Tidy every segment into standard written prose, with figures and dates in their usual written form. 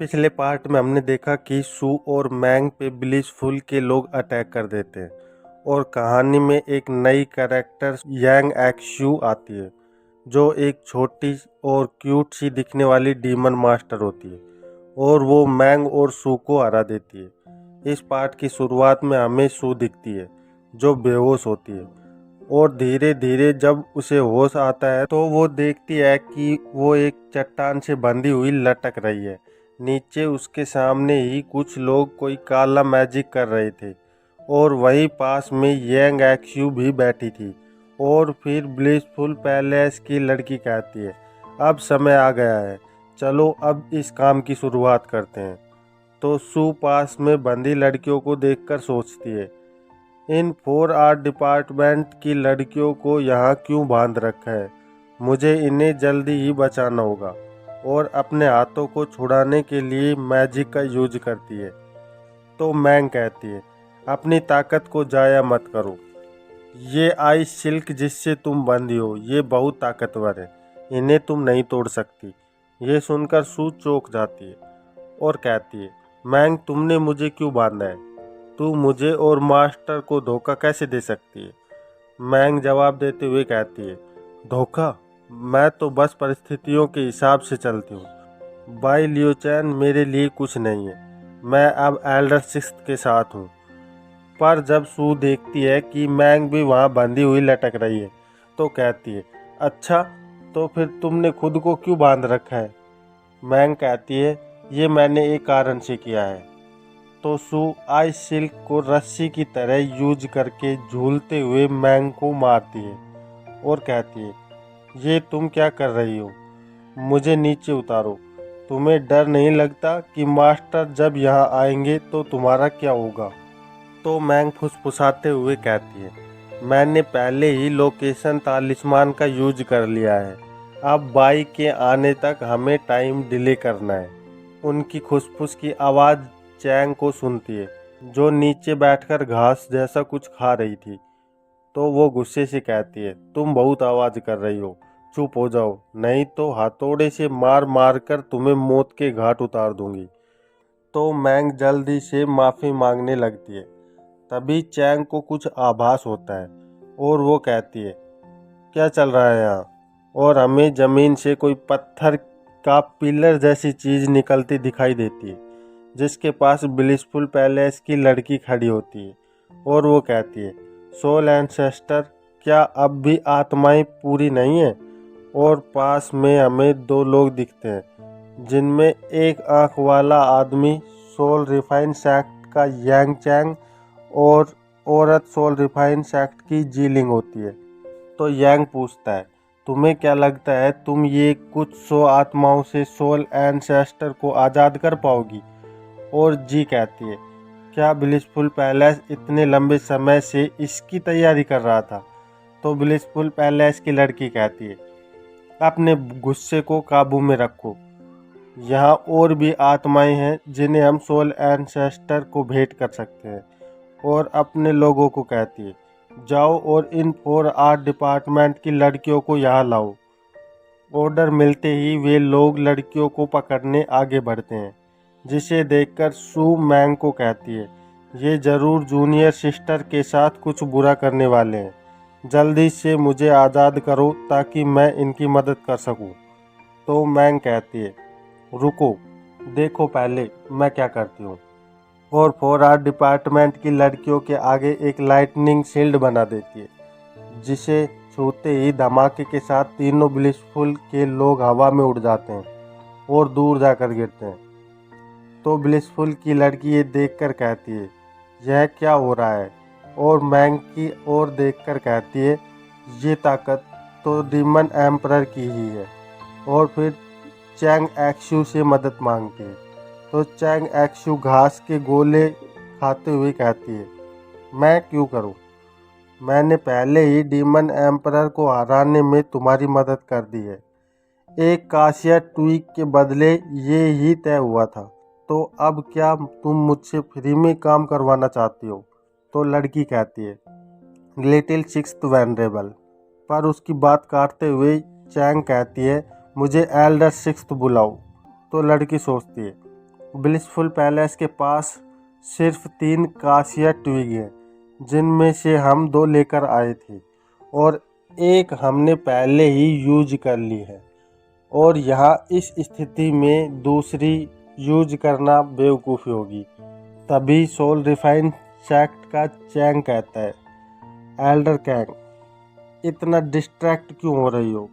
पिछले पार्ट में हमने देखा कि सू और मैंग पे ब्लिसफुल के लोग अटैक कर देते हैं और कहानी में एक नई कैरेक्टर यांग एक्सू आती है जो एक छोटी और क्यूट सी दिखने वाली डीमन मास्टर होती है और वो मैंग और सू को हरा देती है। इस पार्ट की शुरुआत में हमें सू दिखती है जो बेहोश होती है और धीरे धीरे जब उसे होश आता है तो वो देखती है कि वो एक चट्टान से बंधी हुई लटक रही है। नीचे उसके सामने ही कुछ लोग कोई काला मैजिक कर रहे थे और वहीं पास में यांग एक्सू भी बैठी थी। और फिर ब्लिसफुल पैलेस की लड़की कहती है, अब समय आ गया है, चलो अब इस काम की शुरुआत करते हैं। तो सू पास में बंधी लड़कियों को देखकर सोचती है, इन 4 आर्ट डिपार्टमेंट की लड़कियों को यहाँ क्यों बांध रखा है, मुझे इन्हें जल्दी ही बचाना होगा। और अपने हाथों को छुड़ाने के लिए मैजिक का यूज करती है। तो मैंग कहती है, अपनी ताकत को जाया मत करो, ये आइस सिल्क जिससे तुम बंधी हो ये बहुत ताकतवर है, इन्हें तुम नहीं तोड़ सकती। ये सुनकर सू चौंक जाती है और कहती है, मैंग तुमने मुझे क्यों बांधा है, तू मुझे और मास्टर को धोखा कैसे दे सकती है। मैंग जवाब देते हुए कहती है, धोखा, मैं तो बस परिस्थितियों के हिसाब से चलती हूँ। बाई लियो चैन मेरे लिए कुछ नहीं है, मैं अब एल्डर सिक्स्थ के साथ हूँ। पर जब सू देखती है कि मैंग भी वहाँ बंधी हुई लटक रही है तो कहती है, अच्छा तो फिर तुमने खुद को क्यों बांध रखा है। मैंग कहती है, ये मैंने एक कारण से किया है। तो सू आइस सिल्क को रस्सी की तरह यूज करके झूलते हुए मैंग को मारती है और कहती है, ये तुम क्या कर रही हो, मुझे नीचे उतारो, तुम्हें डर नहीं लगता कि मास्टर जब यहाँ आएंगे तो तुम्हारा क्या होगा। तो मैंग फुसफुसाते हुए कहती है, मैंने पहले ही लोकेशन तालिस्मान का यूज कर लिया है, अब बाई के आने तक हमें टाइम डिले करना है। उनकी खुसफुस की आवाज़ चैंग को सुनती है जो नीचे बैठकर घास जैसा कुछ खा रही थी। तो वो गुस्से से कहती है, तुम बहुत आवाज़ कर रही हो, चुप हो जाओ, नहीं तो हथौड़े से मार मार कर तुम्हें मौत के घाट उतार दूंगी। तो मैंग जल्दी से माफ़ी मांगने लगती है। तभी चैंग को कुछ आभास होता है और वो कहती है, क्या चल रहा है यहाँ। और हमें ज़मीन से कोई पत्थर का पिलर जैसी चीज़ निकलती दिखाई देती है जिसके पास ब्लिसफुल पैलेस की लड़की खड़ी होती है और वो कहती है, सोल एंसेस्टर, क्या अब भी आत्माएं पूरी नहीं हैं। और पास में हमें 2 लोग दिखते हैं जिनमें एक आँख वाला आदमी सोल रिफाइन सेक्ट का यांग चैंग और औरत सोल रिफाइन सेक्ट की जीलिंग होती है। तो यांग पूछता है, तुम्हें क्या लगता है तुम ये कुछ 100 आत्माओं से सोल एंसेस्टर को आज़ाद कर पाओगी। और जी कहती है, क्या ब्लिसफुल पैलेस इतने लंबे समय से इसकी तैयारी कर रहा था। तो ब्लिसफुल पैलेस की लड़की कहती है, अपने गुस्से को काबू में रखो, यहाँ और भी आत्माएं हैं जिन्हें हम सोल एंसेस्टर को भेंट कर सकते हैं। और अपने लोगों को कहती है, जाओ और इन 4 आर्ट डिपार्टमेंट की लड़कियों को यहाँ लाओ। ऑर्डर मिलते ही वे लोग लड़कियों को पकड़ने आगे बढ़ते हैं, जिसे देखकर सू मैंग को कहती है, ये ज़रूर जूनियर सिस्टर के साथ कुछ बुरा करने वाले हैं, जल्दी से मुझे आज़ाद करो ताकि मैं इनकी मदद कर सकूं। तो मैंग कहती है, रुको, देखो पहले मैं क्या करती हूँ। और 4 आर्ट डिपार्टमेंट की लड़कियों के आगे एक लाइटनिंग शील्ड बना देती है जिसे छूते ही धमाके के साथ तीनों ब्लिसफुल के लोग हवा में उड़ जाते हैं और दूर जाकर गिरते हैं। तो ब्लिसफुल की लड़की ये देखकर कहती है, यह क्या हो रहा है। और मैंग की ओर देखकर कहती है, ये ताकत तो डीमन एम्परर की ही है। और फिर चैंग एक्सू से मदद मांगती है। तो चैंग एक्सू घास के गोले खाते हुए कहती है, मैं क्यों करूं, मैंने पहले ही डीमन एम्परर को हराने में तुम्हारी मदद कर दी है, एक काशिया ट्वीक के बदले ये ही तय हुआ था, तो अब क्या तुम मुझसे फ्री में काम करवाना चाहती हो। तो लड़की कहती है, लिटिल सिक्स्थ वेनरेबल। पर उसकी बात काटते हुए चैंग कहती है, मुझे एल्डर सिक्स्थ बुलाओ। तो लड़की सोचती है, ब्लिसफुल पैलेस के पास सिर्फ 3 कासिया ट्विग हैं, जिनमें से हम 2 लेकर आए थे और एक हमने पहले ही यूज कर ली है, और यहाँ इस स्थिति में दूसरी यूज करना बेवकूफ़ी होगी। तभी सोल रिफाइन सेक्ट का चैंग कहता है, एल्डर कैंग, इतना डिस्ट्रैक्ट क्यों हो रही हो?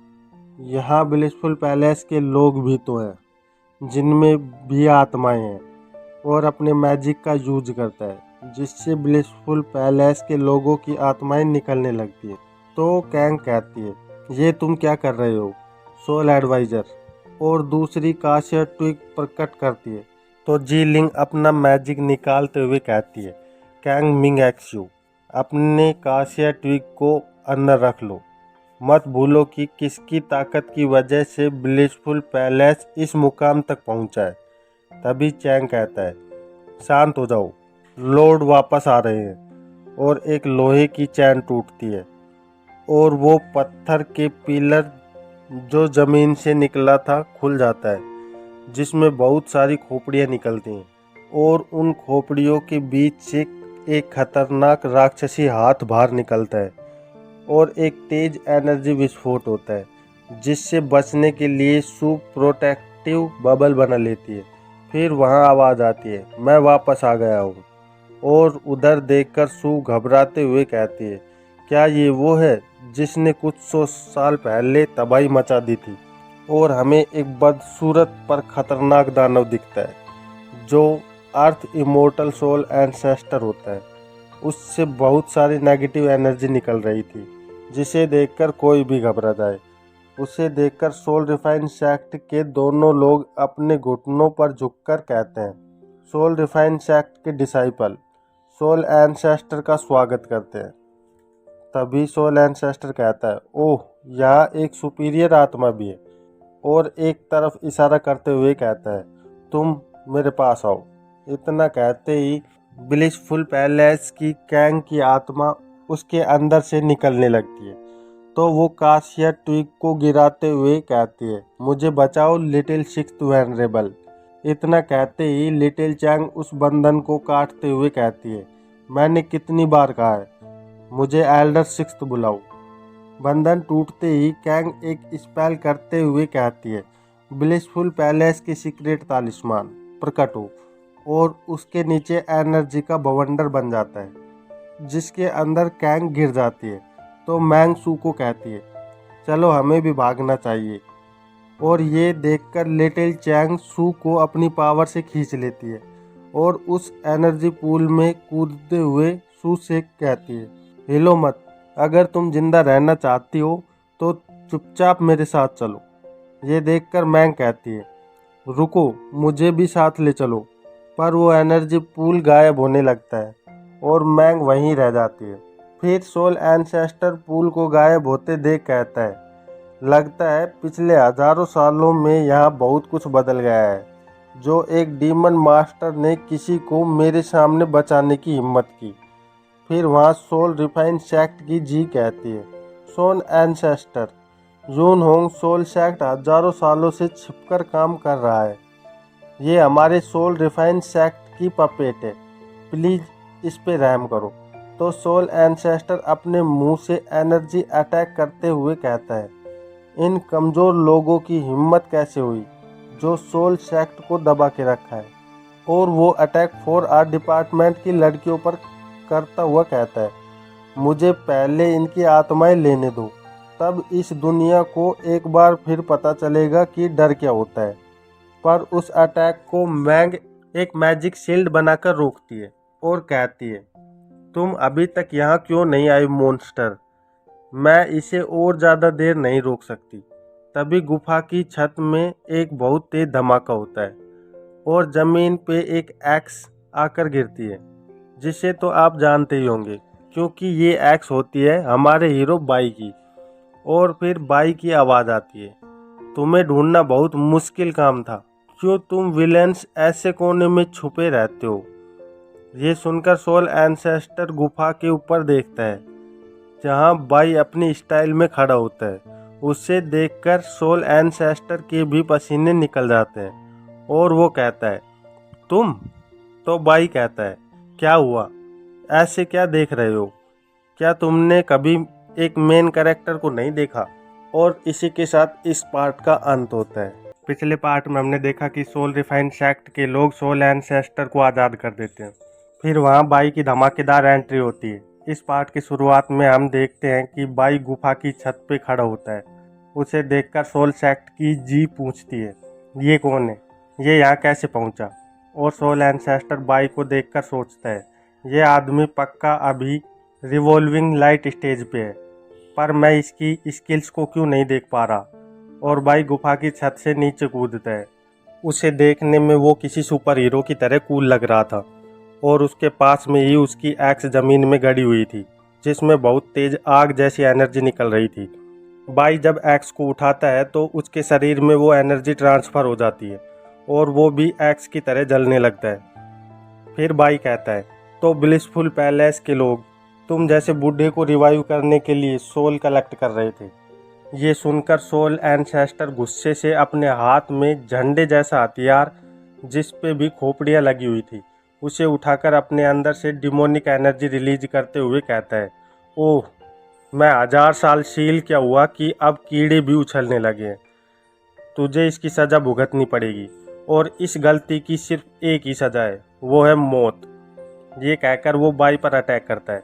यहाँ ब्लिसफुल पैलेस के लोग भी तो हैं, जिनमें भी आत्माएं हैं, और अपने मैजिक का यूज करता है, जिससे ब्लिसफुल पैलेस के लोगों की आत्माएं निकलने लगती है। तो कैंग कहती है, ये तुम क्या कर रहे हो सोल एडवाइज़र? और दूसरी काशिया ट्विग प्रकट करती है। तो जी लिंग अपना मैजिक निकालते हुए कहती है, कैंग मिंग एक्स यू, अपने काशिया ट्विग को अंदर रख लो। मत भूलो कि किसकी ताकत की वजह से ब्लिसफुल पैलेस इस मुकाम तक पहुंचा है। तभी चैंग कहता है, शांत हो जाओ, लॉर्ड वापस आ रहे हैं। और एक लोहे की चैन टूटती है और वो पत्थर के पिलर जो ज़मीन से निकला था खुल जाता है, जिसमें बहुत सारी खोपड़ियाँ निकलती हैं, और उन खोपड़ियों के बीच से एक खतरनाक राक्षसी हाथ बाहर निकलता है और एक तेज एनर्जी विस्फोट होता है, जिससे बचने के लिए सू प्रोटेक्टिव बबल बना लेती है। फिर वहाँ आवाज़ आती है, मैं वापस आ गया हूँ। और उधर देखकर सू घबराते हुए कहती है, क्या ये वो है जिसने कुछ 100 साल पहले तबाही मचा दी थी? और हमें एक बदसूरत पर खतरनाक दानव दिखता है, जो अर्थ इमोर्टल सोल एंसेस्टर होता है। उससे बहुत सारी नेगेटिव एनर्जी निकल रही थी, जिसे देखकर कोई भी घबरा जाए। उसे देखकर सोल रिफाइन सेक्ट के दोनों लोग अपने घुटनों पर झुककर कहते हैं, सोल रिफाइन सेक्ट के डिसाइपल सोल एंसेस्टर का स्वागत करते हैं। तभी सोल एंसेस्टर कहता है, ओह, यहाँ एक सुपीरियर आत्मा भी है, और एक तरफ इशारा करते हुए कहता है, तुम मेरे पास आओ। इतना कहते ही ब्लिसफुल पैलेस की कैंग की आत्मा उसके अंदर से निकलने लगती है। तो वो काशिया ट्विग को गिराते हुए कहती है, मुझे बचाओ लिटिल सिक्स्थ वेनरेबल। इतना कहते ही लिटिल चैंग उस बंधन को काटते हुए कहती है, मैंने कितनी बार कहा है, मुझे एल्डर सिक्स्थ बुलाओ। बंधन टूटते ही कैंग एक स्पेल करते हुए कहती है, ब्लिसफुल पैलेस की सीक्रेट तालिस्मान प्रकट हो। और उसके नीचे एनर्जी का बवंडर बन जाता है, जिसके अंदर कैंग गिर जाती है। तो मैंग सू को कहती है, चलो हमें भी भागना चाहिए। और ये देखकर लिटिल चैंग सू को अपनी पावर से खींच लेती है और उस एनर्जी पूल में कूदते हुए सू से कहती है, हिलो मत, अगर तुम जिंदा रहना चाहती हो तो चुपचाप मेरे साथ चलो। ये देखकर मैंग कहती है, रुको, मुझे भी साथ ले चलो। पर वो एनर्जी पूल गायब होने लगता है और मैंग वहीं रह जाती है। फिर सोल एंसेस्टर पूल को गायब होते देख कहता है, लगता है पिछले हजारों सालों में यहाँ बहुत कुछ बदल गया है, जो एक डीमन मास्टर ने किसी को मेरे सामने बचाने की हिम्मत की। फिर वहाँ सोल रिफाइन सेक्ट की जी कहती है, soul ancestor Yun Hong soul sect हजारों सालों से छिपकर काम कर रहा है। ये हमारे सोल रिफाइन सेक्ट की पपेट है, प्लीज़ इस पे रहम करो। तो सोल एंसेस्टर अपने मुंह से एनर्जी अटैक करते हुए कहता है, इन कमज़ोर लोगों की हिम्मत कैसे हुई जो सोल सेक्ट को दबा के रखा है। और वो अटैक 4R डिपार्टमेंट की लड़कियों पर करता हुआ कहता है, मुझे पहले इनकी आत्माएं लेने दो, तब इस दुनिया को एक बार फिर पता चलेगा कि डर क्या होता है। पर उस अटैक को मैंग एक मैजिक शील्ड बनाकर रोकती है और कहती है, तुम अभी तक यहाँ क्यों नहीं आए मॉन्स्टर, मैं इसे और ज़्यादा देर नहीं रोक सकती। तभी गुफा की छत में एक बहुत तेज धमाका होता है और ज़मीन पे एक एक्स आकर गिरती है, जिसे तो आप जानते ही होंगे, क्योंकि ये एक्स होती है हमारे हीरो बाई की। और फिर बाई की आवाज़ आती है, तुम्हें ढूंढना बहुत मुश्किल काम था, क्यों तुम विलेंस ऐसे कोने में छुपे रहते हो। ये सुनकर सोल एंसेस्टर गुफा के ऊपर देखता है, जहाँ बाई अपनी स्टाइल में खड़ा होता है। उसे देखकर सोल एंसेस्टर के भी पसीने निकल जाते हैं और वो कहता है, तुम? तो बाई कहता है, क्या हुआ, ऐसे क्या देख रहे हो, क्या तुमने कभी एक मेन कैरेक्टर को नहीं देखा? और इसी के साथ इस पार्ट का अंत होता है। पिछले पार्ट में हमने देखा कि सोल रिफाइंड सेक्ट के लोग सोल एंसेस्टर को आज़ाद कर देते हैं। फिर वहाँ बाई की धमाकेदार एंट्री होती है। इस पार्ट की शुरुआत में हम देखते हैं कि बाई गुफा की छत पे खड़ा होता है। उसे देखकर सोल सेक्ट की जी पूछती है, ये कौन है, ये यहाँ कैसे पहुँचा? और सोल एंसेस्टर बाई को देखकर सोचता है, ये आदमी पक्का अभी रिवॉल्विंग लाइट स्टेज पे है, पर मैं इसकी स्किल्स को क्यों नहीं देख पा रहा। और बाई गुफा की छत से नीचे कूदता है। उसे देखने में वो किसी सुपर हीरो की तरह कूल लग रहा था और उसके पास में ही उसकी एक्स ज़मीन में गड़ी हुई थी, जिसमें बहुत तेज आग जैसी एनर्जी निकल रही थी। बाई जब एक्स को उठाता है तो उसके शरीर में वो एनर्जी ट्रांसफ़र हो जाती है और वो भी एक्स की तरह जलने लगता है। फिर बाई कहता है, तो ब्लिसफुल पैलेस के लोग तुम जैसे बूढ़े को रिवाइव करने के लिए सोल कलेक्ट कर रहे थे। ये सुनकर सोल एंसेस्टर गुस्से से अपने हाथ में झंडे जैसा हथियार, जिस पे भी खोपड़ियाँ लगी हुई थी, उसे उठाकर अपने अंदर से डिमोनिक एनर्जी रिलीज करते हुए कहता है, ओह, मैं 1000 साल शील क्या हुआ कि अब कीड़े भी उछलने लगे हैं। तुझे इसकी सज़ा भुगतनी पड़ेगी और इस गलती की सिर्फ एक ही सज़ा है, वो है मौत। ये कहकर वो बाई पर अटैक करता है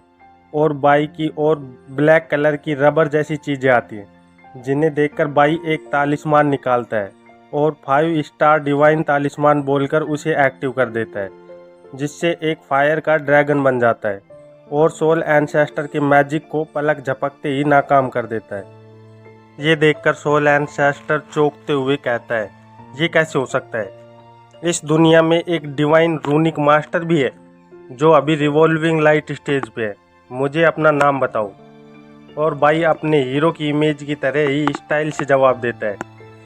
और बाई की और ब्लैक कलर की रबर जैसी चीज़ें आती हैं, जिन्हें देखकर बाई एक तालिस्मान निकालता है और 5 स्टार डिवाइन तालिस्मान बोलकर उसे एक्टिव कर देता है, जिससे एक फायर का ड्रैगन बन जाता है और सोल एंसेस्टर के मैजिक को पलक झपकते ही नाकाम कर देता है। ये देखकर सोल एंसेस्टर चौंकते हुए कहता है, ये कैसे हो सकता है? इस दुनिया में एक डिवाइन रूनिक मास्टर भी है जो अभी रिवॉल्विंग लाइट स्टेज पे है, मुझे अपना नाम बताओ। और बाई अपने हीरो की इमेज की तरह ही स्टाइल से जवाब देता है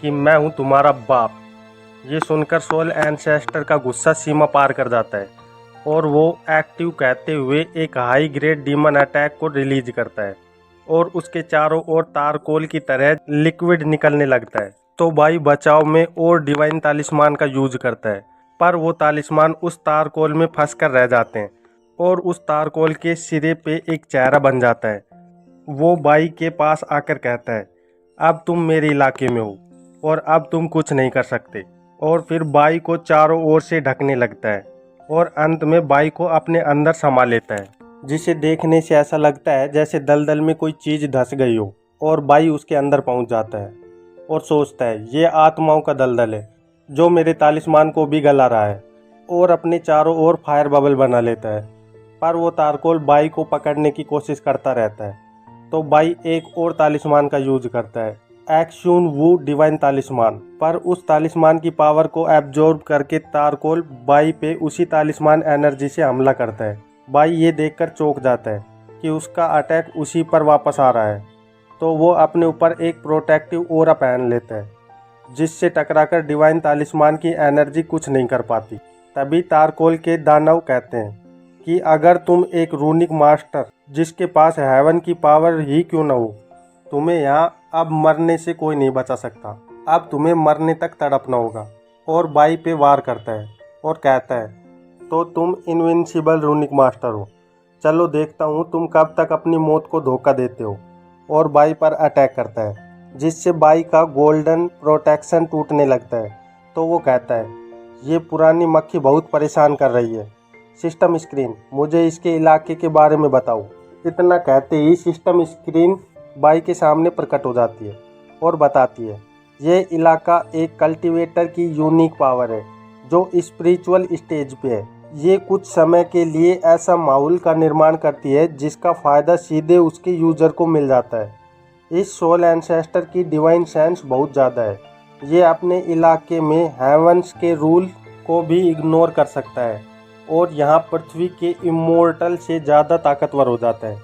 कि मैं हूँ तुम्हारा बाप। ये सुनकर सोल एंसेस्टर का गुस्सा सीमा पार कर जाता है और वो एक्टिव कहते हुए एक हाई ग्रेड डीमन अटैक को रिलीज करता है और उसके चारों ओर तारकोल की तरह लिक्विड निकलने लगता है। तो बाई बचाव में और डिवाइन तालिस्मान का यूज करता है, पर वो तालिस्मान उस तारकोल में फंस कर रह जाते हैं और उस तारकोल के सिरे पे एक चेहरा बन जाता है। वो बाई के पास आकर कहता है, अब तुम मेरे इलाके में हो और अब तुम कुछ नहीं कर सकते। और फिर बाई को चारों ओर से ढकने लगता है और अंत में बाई को अपने अंदर समा लेता है, जिसे देखने से ऐसा लगता है जैसे दलदल में कोई चीज़ धंस गई हो। और बाई उसके अंदर पहुंच जाता है और सोचता है, ये आत्माओं का दलदल है जो मेरे तालिस्मान को भी गला रहा है, और अपने चारों ओर फायर बबल बना लेता है। पर वो तारकोल बाई को पकड़ने की कोशिश करता रहता है। तो बाई एक और तालिस्मान का यूज करता है, एक्शन वू डिवाइन तालिस्मान, पर उस तालिस्मान की पावर को एब्जॉर्ब करके तारकोल बाई पे उसी तालिस्मान एनर्जी से हमला करता है। बाई ये देखकर चौंक जाता है कि उसका अटैक उसी पर वापस आ रहा है, तो वो अपने ऊपर एक प्रोटेक्टिव ऑरा पहन लेता है, जिससे टकराकर डिवाइन तालिस्मान की एनर्जी कुछ नहीं कर पाती। तभी तारकोल के दानव कहते हैं कि अगर तुम एक रूनिक मास्टर जिसके पास हेवन की पावर ही क्यों न हो, तुम्हें यहाँ अब मरने से कोई नहीं बचा सकता, अब तुम्हें मरने तक तड़पना होगा। और बाई पे वार करता है और कहता है, तो तुम इनविंसिबल रूनिक मास्टर हो, चलो देखता हूँ तुम कब तक अपनी मौत को धोखा देते हो। और बाई पर अटैक करता है, जिससे बाई का गोल्डन प्रोटेक्शन टूटने लगता है। तो वो कहता है, ये पुरानी मक्खी बहुत परेशान कर रही है, सिस्टम स्क्रीन मुझे इसके इलाके के बारे में बताओ। इतना कहते ही सिस्टम स्क्रीन बाई के सामने प्रकट हो जाती है और बताती है, ये इलाका एक कल्टीवेटर की यूनिक पावर है जो स्पिरिचुअल स्टेज पे है। ये कुछ समय के लिए ऐसा माहौल का निर्माण करती है जिसका फ़ायदा सीधे उसके यूज़र को मिल जाता है। इस सोल एंसेस्टर की डिवाइन सेंस बहुत ज़्यादा है, ये अपने इलाके में हेवंस के रूल को भी इग्नोर कर सकता है और यहाँ पृथ्वी के इमोर्टल से ज़्यादा ताकतवर हो जाता है।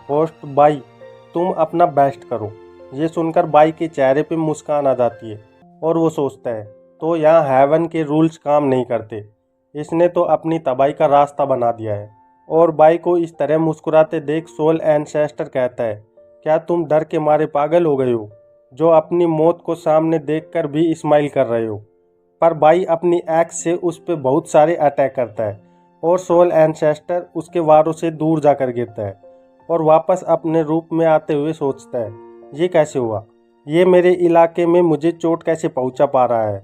होस्ट बाई, तुम अपना बेस्ट करो। ये सुनकर बाई के चेहरे पे मुस्कान आ जाती है और वो सोचता है, तो यहाँ हेवन के रूल्स काम नहीं करते, इसने तो अपनी तबाही का रास्ता बना दिया है। और बाई को इस तरह मुस्कुराते देख सोल एंसेस्टर कहता है, क्या तुम डर के मारे पागल हो गए हो, जो अपनी मौत को सामने देखकर भी स्माइल कर रहे हो? पर बाई अपनी एक्स से उस पर बहुत सारे अटैक करता है और सोल एंसेस्टर उसके वारों से दूर जाकर गिरता है और वापस अपने रूप में आते हुए सोचता है, ये कैसे हुआ, ये मेरे इलाके में मुझे चोट कैसे पहुंचा पा रहा है।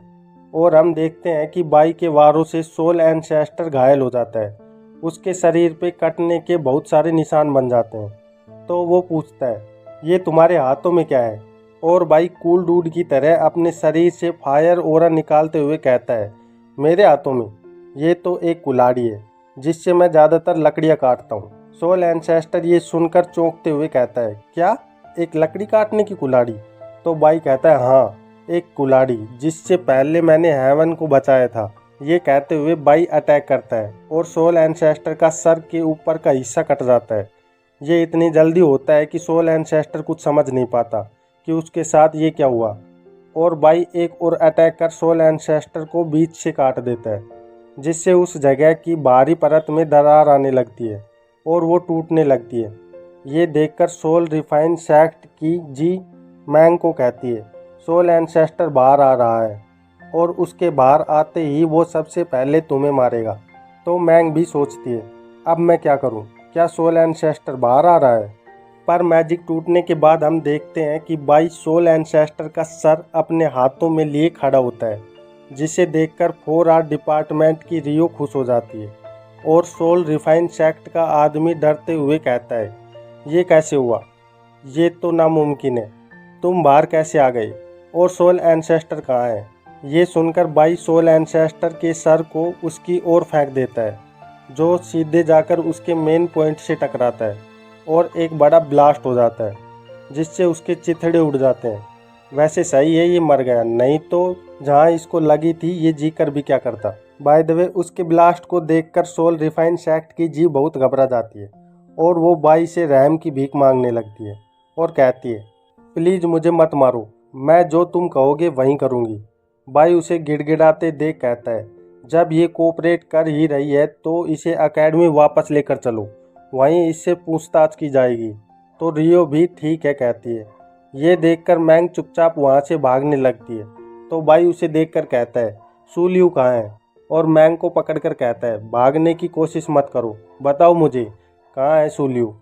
और हम देखते हैं कि बाई के वारों से सोल एंसेस्टर घायल हो जाता है, उसके शरीर पे कटने के बहुत सारे निशान बन जाते हैं। तो वो पूछता है, ये तुम्हारे हाथों में क्या है। और बाई कूल डूड की तरह अपने शरीर से फायर ओरा निकालते हुए कहता है, मेरे हाथों में ये तो एक कुल्हाड़ी है जिससे मैं ज़्यादातर लकड़ियाँ काटता हूँ। सोल एंसेस्टर ये सुनकर चौंकते हुए कहता है, क्या, एक लकड़ी काटने की कुल्हाड़ी। तो बाई कहता है, हाँ, एक कुल्हाड़ी जिससे पहले मैंने हेवन को बचाया था। ये कहते हुए बाई अटैक करता है और सोल एंसेस्टर का सर के ऊपर का हिस्सा कट जाता है। ये इतनी जल्दी होता है कि सोल एंसेस्टर कुछ समझ नहीं पाता कि उसके साथ ये क्या हुआ। और बाई एक और अटैक कर सोल एंसेस्टर को बीच से काट देता है, जिससे उस जगह की बाहरी परत में दरार आने लगती है और वो टूटने लगती है। ये देखकर सोल रिफाइन सैक्ट की जी मैंग को कहती है, सोल एंसेस्टर बाहर आ रहा है और उसके बाहर आते ही वो सबसे पहले तुम्हें मारेगा। तो मैंग भी सोचती है, अब मैं क्या करूं, क्या सोल एंसेस्टर बाहर आ रहा है। पर मैजिक टूटने के बाद हम देखते हैं कि बाई सोल एंसेस्टर का सर अपने हाथों में लिए खड़ा होता है, जिसे देखकर 4R डिपार्टमेंट की रियो खुश हो जाती है और सोल रिफाइन सेक्ट का आदमी डरते हुए कहता है, ये कैसे हुआ, ये तो नामुमकिन है, तुम बाहर कैसे आ गए और सोल एंसेस्टर कहाँ है। ये सुनकर बाई सोल एंसेस्टर के सर को उसकी ओर फेंक देता है, जो सीधे जाकर उसके मेन पॉइंट से टकराता है और एक बड़ा ब्लास्ट हो जाता है, जिससे उसके चिथड़े उड़ जाते हैं। वैसे सही है ये मर गया, नहीं तो जहाँ इसको लगी थी ये जी कर भी क्या करता। बाय द वे उसके ब्लास्ट को देखकर सोल रिफाइन सेक्ट की जी बहुत घबरा जाती है और वो बाई से रहम की भीख मांगने लगती है और कहती है, प्लीज़ मुझे मत मारो, मैं जो तुम कहोगे वहीं करूँगी। बाई उसे गिड़गिड़ाते देख कहता है, जब ये कोऑपरेट कर ही रही है तो इसे एकेडमी वापस लेकर चलो, वहीं इससे पूछताछ की जाएगी। तो रियो भी ठीक है कहती है। ये देखकर मैंग चुपचाप वहाँ से भागने लगती है। तो बाई उसे देखकर कहता है, सूलियू कहाँ है। और मैंग को पकड़कर कहता है, भागने की कोशिश मत करो, बताओ मुझे कहाँ है सूलियू।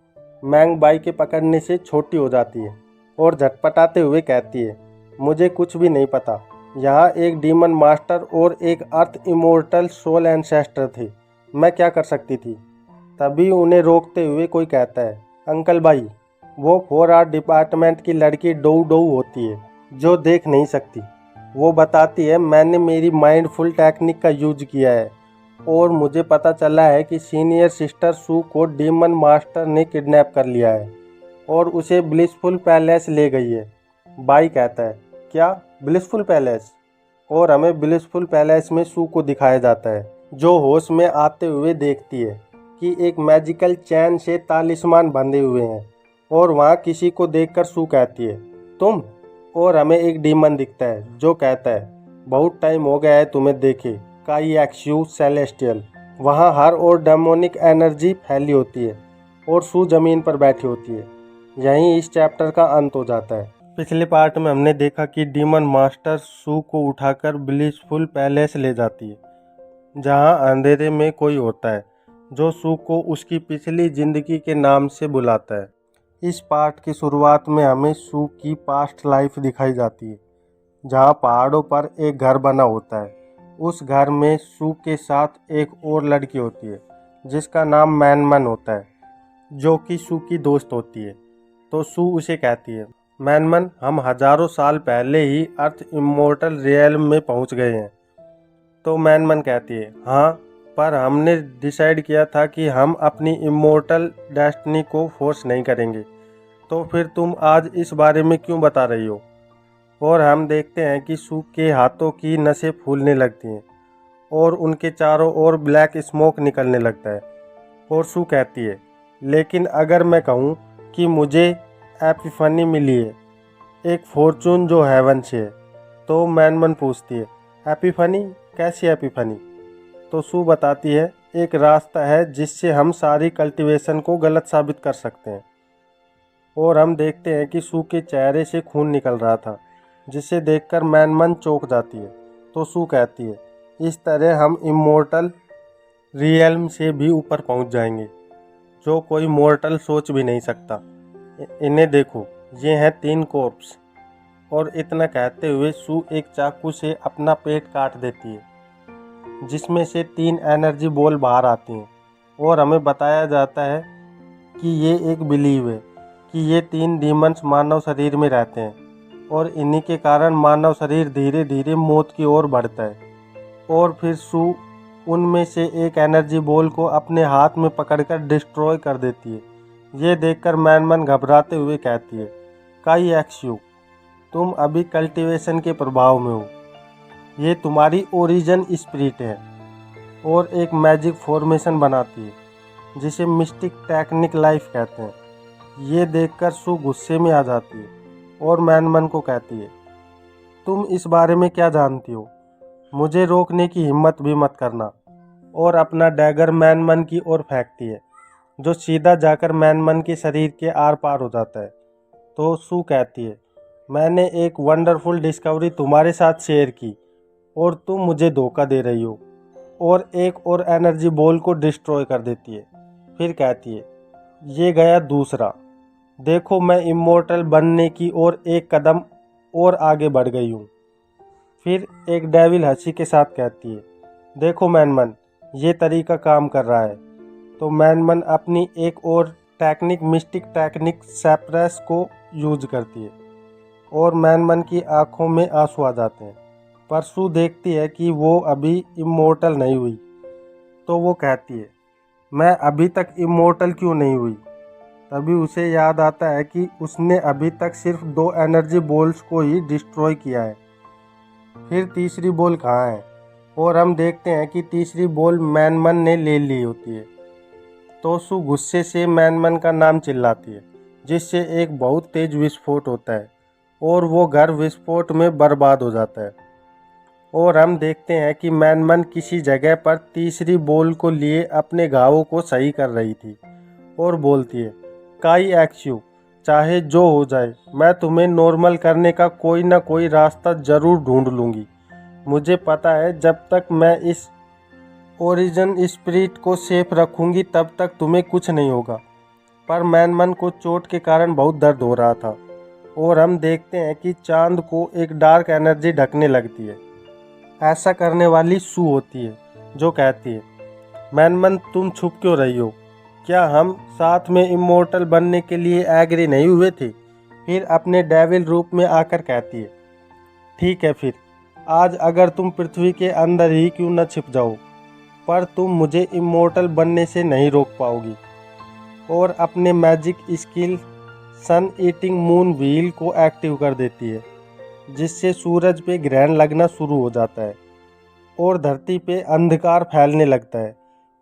मैंग बाई के पकड़ने से छोटी हो जाती है और झटपटाते हुए कहती है, मुझे कुछ भी नहीं पता, यहाँ एक डीमन मास्टर और एक अर्थ इमोर्टल सोल एंसेस्टर थे, मैं क्या कर सकती थी। तभी उन्हें रोकते हुए कोई कहता है, अंकल भाई, वो 4R डिपार्टमेंट की लड़की डोऊ डोऊ होती है जो देख नहीं सकती। वो बताती है, मैंने मेरी माइंडफुल टेक्निक का यूज किया है और मुझे पता चला है कि सीनियर सिस्टर सू को डीमन मास्टर ने किडनैप कर लिया है और उसे ब्लिसफुल पैलेस ले गई है। बाई कहता है, क्या ब्लिसफुल पैलेस। और हमें ब्लिसफुल पैलेस में सू को दिखाया जाता है, जो होश में आते हुए देखती है कि एक मैजिकल चैन से तालिस्मान बंधे हुए हैं और वहाँ किसी को देखकर सू कहती है, तुम। और हमें एक डीमन दिखता है जो कहता है, बहुत टाइम हो गया है तुम्हें देखे, काई एक्सयू सेलेस्टियल। वहाँ हर और डेमोनिक एनर्जी फैली होती है और सू जमीन पर बैठी होती है। यहीं इस चैप्टर का अंत हो जाता है। पिछले पार्ट में हमने देखा कि डीमन मास्टर सू को उठाकर ब्लिसफुल पैलेस ले जाती है, जहाँ अंधेरे में कोई होता है जो सू को उसकी पिछली जिंदगी के नाम से बुलाता है। इस पार्ट की शुरुआत में हमें सू की पास्ट लाइफ दिखाई जाती है, जहाँ पहाड़ों पर एक घर बना होता है। उस घर में सू के साथ एक और लड़की होती है जिसका नाम मैनमन होता है, जो कि सू की दोस्त होती है। तो सू उसे कहती है, मैनमन, हम हजारों साल पहले ही अर्थ इमोर्टल रियल्म में पहुंच गए हैं। तो मैनमन कहती है, हाँ, पर हमने डिसाइड किया था कि हम अपनी इमोर्टल डेस्टिनी को फोर्स नहीं करेंगे, तो फिर तुम आज इस बारे में क्यों बता रही हो। और हम देखते हैं कि सू के हाथों की नसें फूलने लगती हैं और उनके चारों ओर ब्लैक स्मोक निकलने लगता है। और सू कहती है, लेकिन अगर मैं कहूँ कि मुझे एपिफनी मिली है, एक फॉर्चून जो हेवन से है। तो मैनमन पूछती है, एपिफनी, कैसी एपिफनी। तो सू बताती है, एक रास्ता है जिससे हम सारी कल्टीवेशन को गलत साबित कर सकते हैं। और हम देखते हैं कि सू के चेहरे से खून निकल रहा था, जिसे देखकर मैनमन चौंक जाती है तो सू कहती है, इस तरह हम इमोर्टल रियल्म से भी ऊपर पहुंच जाएंगे, जो कोई मोर्टल सोच भी नहीं सकता। इन्हें देखो, ये हैं 3 कॉर्प्स। और इतना कहते हुए सू एक चाकू से अपना पेट काट देती है, जिसमें से 3 एनर्जी बॉल बाहर आती हैं। और हमें बताया जाता है कि ये एक बिलीव है कि ये 3 डीमंस मानव शरीर में रहते हैं और इन्हीं के कारण मानव शरीर धीरे धीरे मौत की ओर बढ़ता है। और फिर सू उनमें से एक एनर्जी बॉल को अपने हाथ में पकड़कर डिस्ट्रॉय कर देती है। ये देखकर मैनमन घबराते हुए कहती है, काई एक्सयू, तुम अभी कल्टीवेशन के प्रभाव में हो। ये तुम्हारी ओरिजिन स्पिरिट है और एक मैजिक फॉर्मेशन बनाती है जिसे मिस्टिक टेक्निक लाइफ कहते हैं। ये देखकर सू गुस्से में आ जाती है और मैनमन को कहती है, तुम इस बारे में क्या जानती हो? मुझे रोकने की हिम्मत भी मत करना। और अपना डैगर मैनमन की ओर फेंकती है, जो सीधा जाकर मैनमन के शरीर के आर पार हो जाता है। तो सू कहती है, मैंने एक वंडरफुल डिस्कवरी तुम्हारे साथ शेयर की और तुम मुझे धोखा दे रही हो। और एक और एनर्जी बॉल को डिस्ट्रॉय कर देती है। फिर कहती है, ये गया दूसरा। देखो, मैं इमोर्टल बनने की ओर एक कदम और आगे बढ़ गई हूँ। फिर एक डेविल हंसी के साथ कहती है, देखो मैनमन, ये तरीका काम कर रहा है। तो मैनमन अपनी एक और टेक्निक, मिस्टिक टेक्निक सैप्रेस को यूज करती है और मैनमन की आंखों में आंसू आ जाते हैं। पर सू देखती है कि वो अभी इमोर्टल नहीं हुई। तो वो कहती है, मैं अभी तक इमोर्टल क्यों नहीं हुई? तभी उसे याद आता है कि उसने अभी तक सिर्फ 2 एनर्जी बॉल्स को ही डिस्ट्रॉय किया है। फिर तीसरी बॉल कहाँ है? और हम देखते हैं कि तीसरी बॉल मैनमन ने ले ली होती है। तो सू गुस्से से मैनमन का नाम चिल्लाती है, जिससे एक बहुत तेज विस्फोट होता है और वो घर विस्फोट में बर्बाद हो जाता है। और हम देखते हैं कि मैनमन किसी जगह पर तीसरी बॉल को लिए अपने घावों को सही कर रही थी और बोलती है, काई एक्सयू, चाहे जो हो जाए, मैं तुम्हें नॉर्मल करने का कोई ना कोई रास्ता ज़रूर ढूंढ लूँगी। मुझे पता है जब तक मैं इस ओरिजिन स्पिरिट को सेफ रखूँगी तब तक तुम्हें कुछ नहीं होगा। पर मैनमन को चोट के कारण बहुत दर्द हो रहा था और हम देखते हैं कि चांद को एक डार्क एनर्जी ढकने लगती है। ऐसा करने वाली सू होती है, जो कहती है, मैनमन, तुम छुप क्यों रही हो? क्या हम साथ में इमोर्टल बनने के लिए एग्री नहीं हुए थे? फिर अपने डेविल रूप में आकर कहती है, ठीक है, फिर आज अगर तुम पृथ्वी के अंदर ही क्यों न छिप जाओ, पर तुम मुझे इमोर्टल बनने से नहीं रोक पाओगी। और अपने मैजिक स्किल सन ईटिंग मून व्हील को एक्टिव कर देती है, जिससे सूरज पे ग्रहण लगना शुरू हो जाता है और धरती पे अंधकार फैलने लगता है।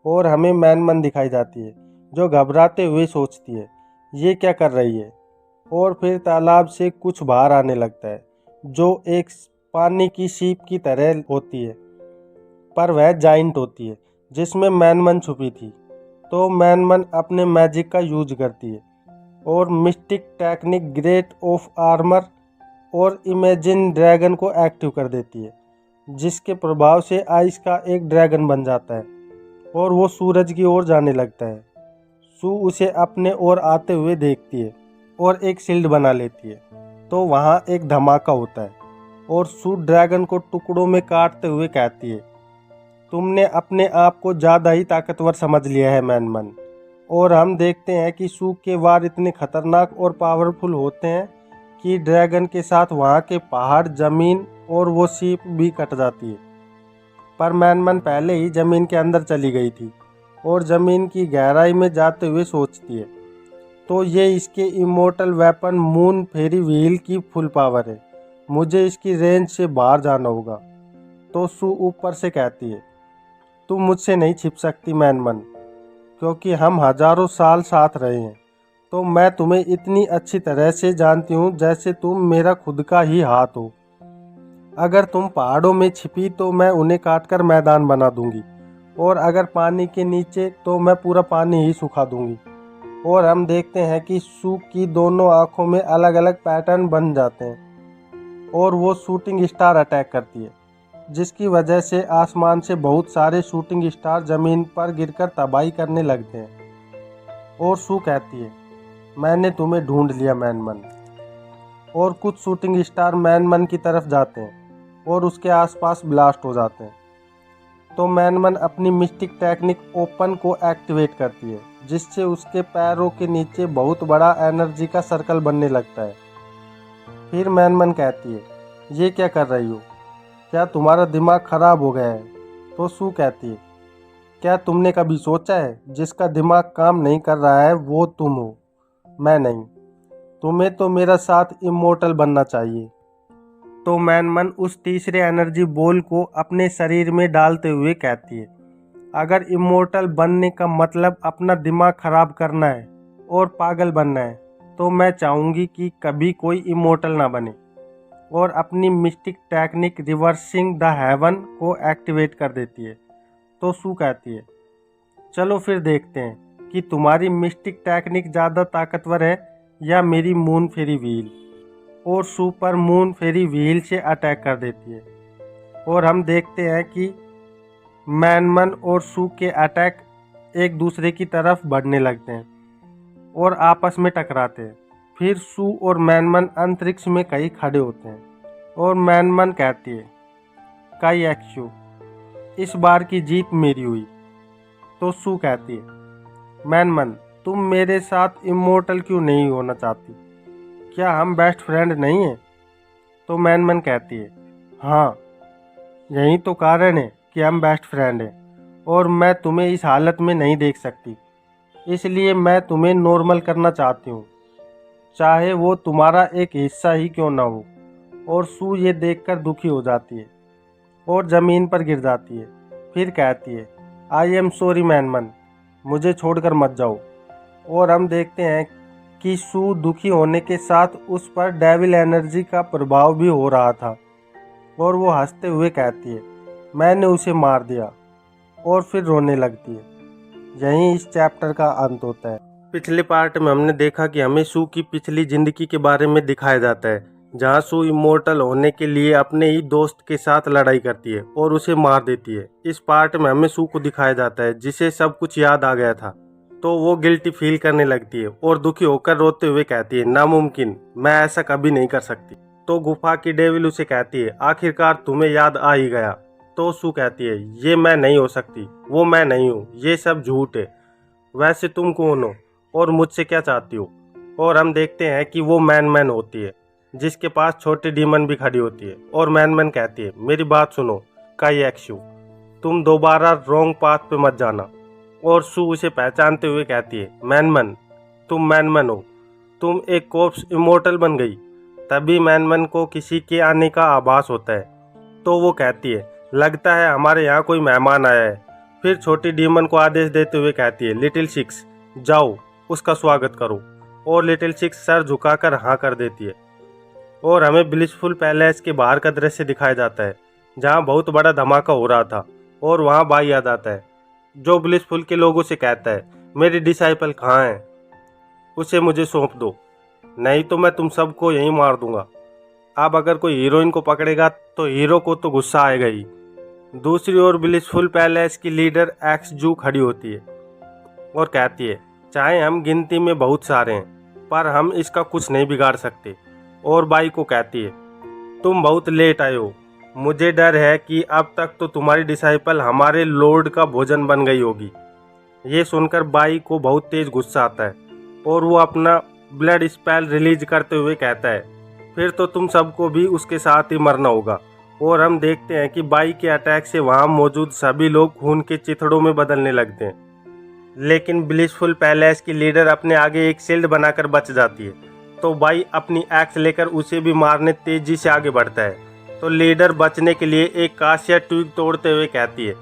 और हमें मैनमन दिखाई जाती है, जो घबराते हुए सोचती है, ये क्या कर रही है? और फिर तालाब से कुछ बाहर आने लगता है, जो एक पानी की सीप की तरह होती है, पर वह जाइंट होती है, जिसमें मैनमन छुपी थी। तो मैनमन अपने मैजिक का यूज करती है और mistake technique great of armour और इमेजिन ड्रैगन को एक्टिव कर देती है, जिसके प्रभाव से आइस का एक ड्रैगन बन जाता है और वो सूरज की ओर जाने लगता है। सू उसे अपने ओर आते हुए देखती है और एक शील्ड बना लेती है। तो वहाँ एक धमाका होता है और सू ड्रैगन को टुकड़ों में काटते हुए कहती है, तुमने अपने आप को ज़्यादा ही ताकतवर समझ लिया है मैनमन। और हम देखते हैं कि सू के वार इतने खतरनाक और पावरफुल होते हैं कि ड्रैगन के साथ वहाँ के पहाड़, ज़मीन और वो सीप भी कट जाती है। पर मैनमन पहले ही ज़मीन के अंदर चली गई थी और ज़मीन की गहराई में जाते हुए सोचती है, तो ये इसके इमोर्टल वेपन मून फेरी व्हील की फुल पावर है, मुझे इसकी रेंज से बाहर जाना होगा। तो सू ऊपर से कहती है, तुम मुझसे नहीं छिप सकती मैनमन, क्योंकि हम हजारों साल साथ रहे हैं। तो मैं तुम्हें इतनी अच्छी तरह से जानती हूँ जैसे तुम मेरा खुद का ही हाथ हो। अगर तुम पहाड़ों में छिपी तो मैं उन्हें काटकर मैदान बना दूंगी, और अगर पानी के नीचे तो मैं पूरा पानी ही सुखा दूंगी। और हम देखते हैं कि सू की दोनों आंखों में अलग अलग पैटर्न बन जाते हैं और वो शूटिंग स्टार अटैक करती है। जिसकी वजह से आसमान से बहुत सारे शूटिंग स्टार ज़मीन पर गिरकर तबाही करने लगते हैं। और सू कहती है, मैंने तुम्हें ढूंढ लिया मैनमन। और कुछ शूटिंग स्टार मैनमन की तरफ जाते हैं और उसके आसपास ब्लास्ट हो जाते हैं। तो मैनमन अपनी मिस्टिक टेक्निक ओपन को एक्टिवेट करती है, जिससे उसके पैरों के नीचे बहुत बड़ा एनर्जी का सर्कल बनने लगता है। फिर मैनमन कहती है, ये क्या कर रही हो? क्या तुम्हारा दिमाग खराब हो गया है? तो सू कहती है, क्या तुमने कभी सोचा है जिसका दिमाग काम नहीं कर रहा है वो तुम हो, मैं नहीं। तुम्हें तो मेरा साथ इमोर्टल बनना चाहिए। तो मैनमन उस तीसरे एनर्जी बॉल को अपने शरीर में डालते हुए कहती है, अगर इमोर्टल बनने का मतलब अपना दिमाग खराब करना है और पागल बनना है, तो मैं चाहूँगी कि कभी कोई इमोर्टल ना बने। और अपनी mistake technique reversing the haven को एक्टिवेट कर देती है। तो सू कहती है, चलो फिर देखते हैं कि तुम्हारी मिस्टिक टेक्निक ज़्यादा ताकतवर है या मेरी मून फेरी व्हील। और सू पर मून फेरी व्हील से अटैक कर देती है। और हम देखते हैं कि मैनमन और सू के अटैक एक दूसरे की तरफ बढ़ने लगते हैं और आपस में टकराते हैं। फिर सू और मैनमन अंतरिक्ष में कहीं खड़े होते हैं और मैनमन कहती है, काई एक्शु, इस बार की जीत मेरी हुई। तो सू कहती है, मैनमन, तुम मेरे साथ इमोर्टल क्यों नहीं होना चाहती? क्या हम बेस्ट फ्रेंड नहीं हैं? तो मैनमन कहती है, हाँ, यही तो कारण है कि हम बेस्ट फ्रेंड हैं और मैं तुम्हें इस हालत में नहीं देख सकती, इसलिए मैं तुम्हें नॉर्मल करना चाहती हूँ, चाहे वो तुम्हारा एक हिस्सा ही क्यों ना हो। और सू ये देखकर दुखी हो जाती है और ज़मीन पर गिर जाती है। फिर कहती है, आई एम सॉरी मैनमन, मुझे छोड़कर मत जाओ। और हम देखते हैं कि सू दुखी होने के साथ उस पर डेविल एनर्जी का प्रभाव भी हो रहा था और वो हंसते हुए कहती है, मैंने उसे मार दिया। और फिर रोने लगती है। यहीं इस चैप्टर का अंत होता है। पिछले पार्ट में हमने देखा कि हमें सू की पिछली जिंदगी के बारे में दिखाया जाता है, जहाँ सू इमोर्टल होने के लिए अपने ही दोस्त के साथ लड़ाई करती है और उसे मार देती है। इस पार्ट में हमें सू को दिखाया जाता है जिसे सब कुछ याद आ गया था, तो वो गिल्टी फील करने लगती है और दुखी होकर रोते हुए कहती है, नामुमकिन, मैं ऐसा कभी नहीं कर सकती। तो गुफा की डेविल उसे कहती है, आखिरकार तुम्हें याद आ ही गया। तो सू कहती है, ये मैं नहीं हो सकती, वो मैं नहीं हूँ, ये सब झूठ है। वैसे तुम कौन हो और मुझसे क्या चाहती हो? और हम देखते हैं कि वो मैन होती है, जिसके पास छोटी डीमन भी खड़ी होती है। और मैन कहती है, मेरी बात सुनो काई एक्शु, तुम दोबारा रॉन्ग पाथ पे मत जाना। और सू उसे पहचानते हुए कहती है, मैनमन, तुम मैनमन हो, तुम एक कॉर्प्स इमोर्टल बन गई। तभी मैनमन को किसी के आने का आभास होता है। तो वो कहती है, लगता है हमारे यहाँ कोई मेहमान आया है। फिर छोटी डीमन को आदेश देते हुए कहती है, लिटिल सिक्स, जाओ उसका स्वागत करो। और लिटिल सिक्स सर झुकाकर हाँ कर देती है। और हमें ब्लिसफुल पैलेस के बाहर का दृश्य दिखाया जाता है, जहाँ बहुत बड़ा धमाका हो रहा था। और वहाँ बाई याद आता है, जो ब्लिसफुल के लोगों से कहता है, मेरी डिसाइपल कहाँ हैं? उसे मुझे सौंप दो, नहीं तो मैं तुम सबको यहीं मार दूंगा। अब अगर कोई हीरोइन को पकड़ेगा तो हीरो को तो गुस्सा आएगा ही। दूसरी ओर ब्लिसफुल पैलेस की लीडर एक्स जू खड़ी होती है और कहती है, चाहे हम गिनती में बहुत सारे हैं, पर हम इसका कुछ नहीं बिगाड़ सकते। और बाई को कहती है, तुम बहुत लेट आए हो, मुझे डर है कि अब तक तो तुम्हारी डिसाइपल हमारे लॉर्ड का भोजन बन गई होगी। ये सुनकर बाई को बहुत तेज गुस्सा आता है और वो अपना ब्लड स्पेल रिलीज करते हुए कहता है, फिर तो तुम सबको भी उसके साथ ही मरना होगा। और हम देखते हैं कि बाई के अटैक से वहाँ मौजूद सभी लोग खून के चिथड़ों में बदलने लगते हैं, लेकिन ब्लिसफुल पैलेस की लीडर अपने आगे एक शील्ड बनाकर बच जाती है। तो बाई अपनी एक्स लेकर उसे भी मारने तेजी से आगे बढ़ता है। तो लीडर बचने के लिए एक काशिया ट्यूब तोड़ते हुए कहती है,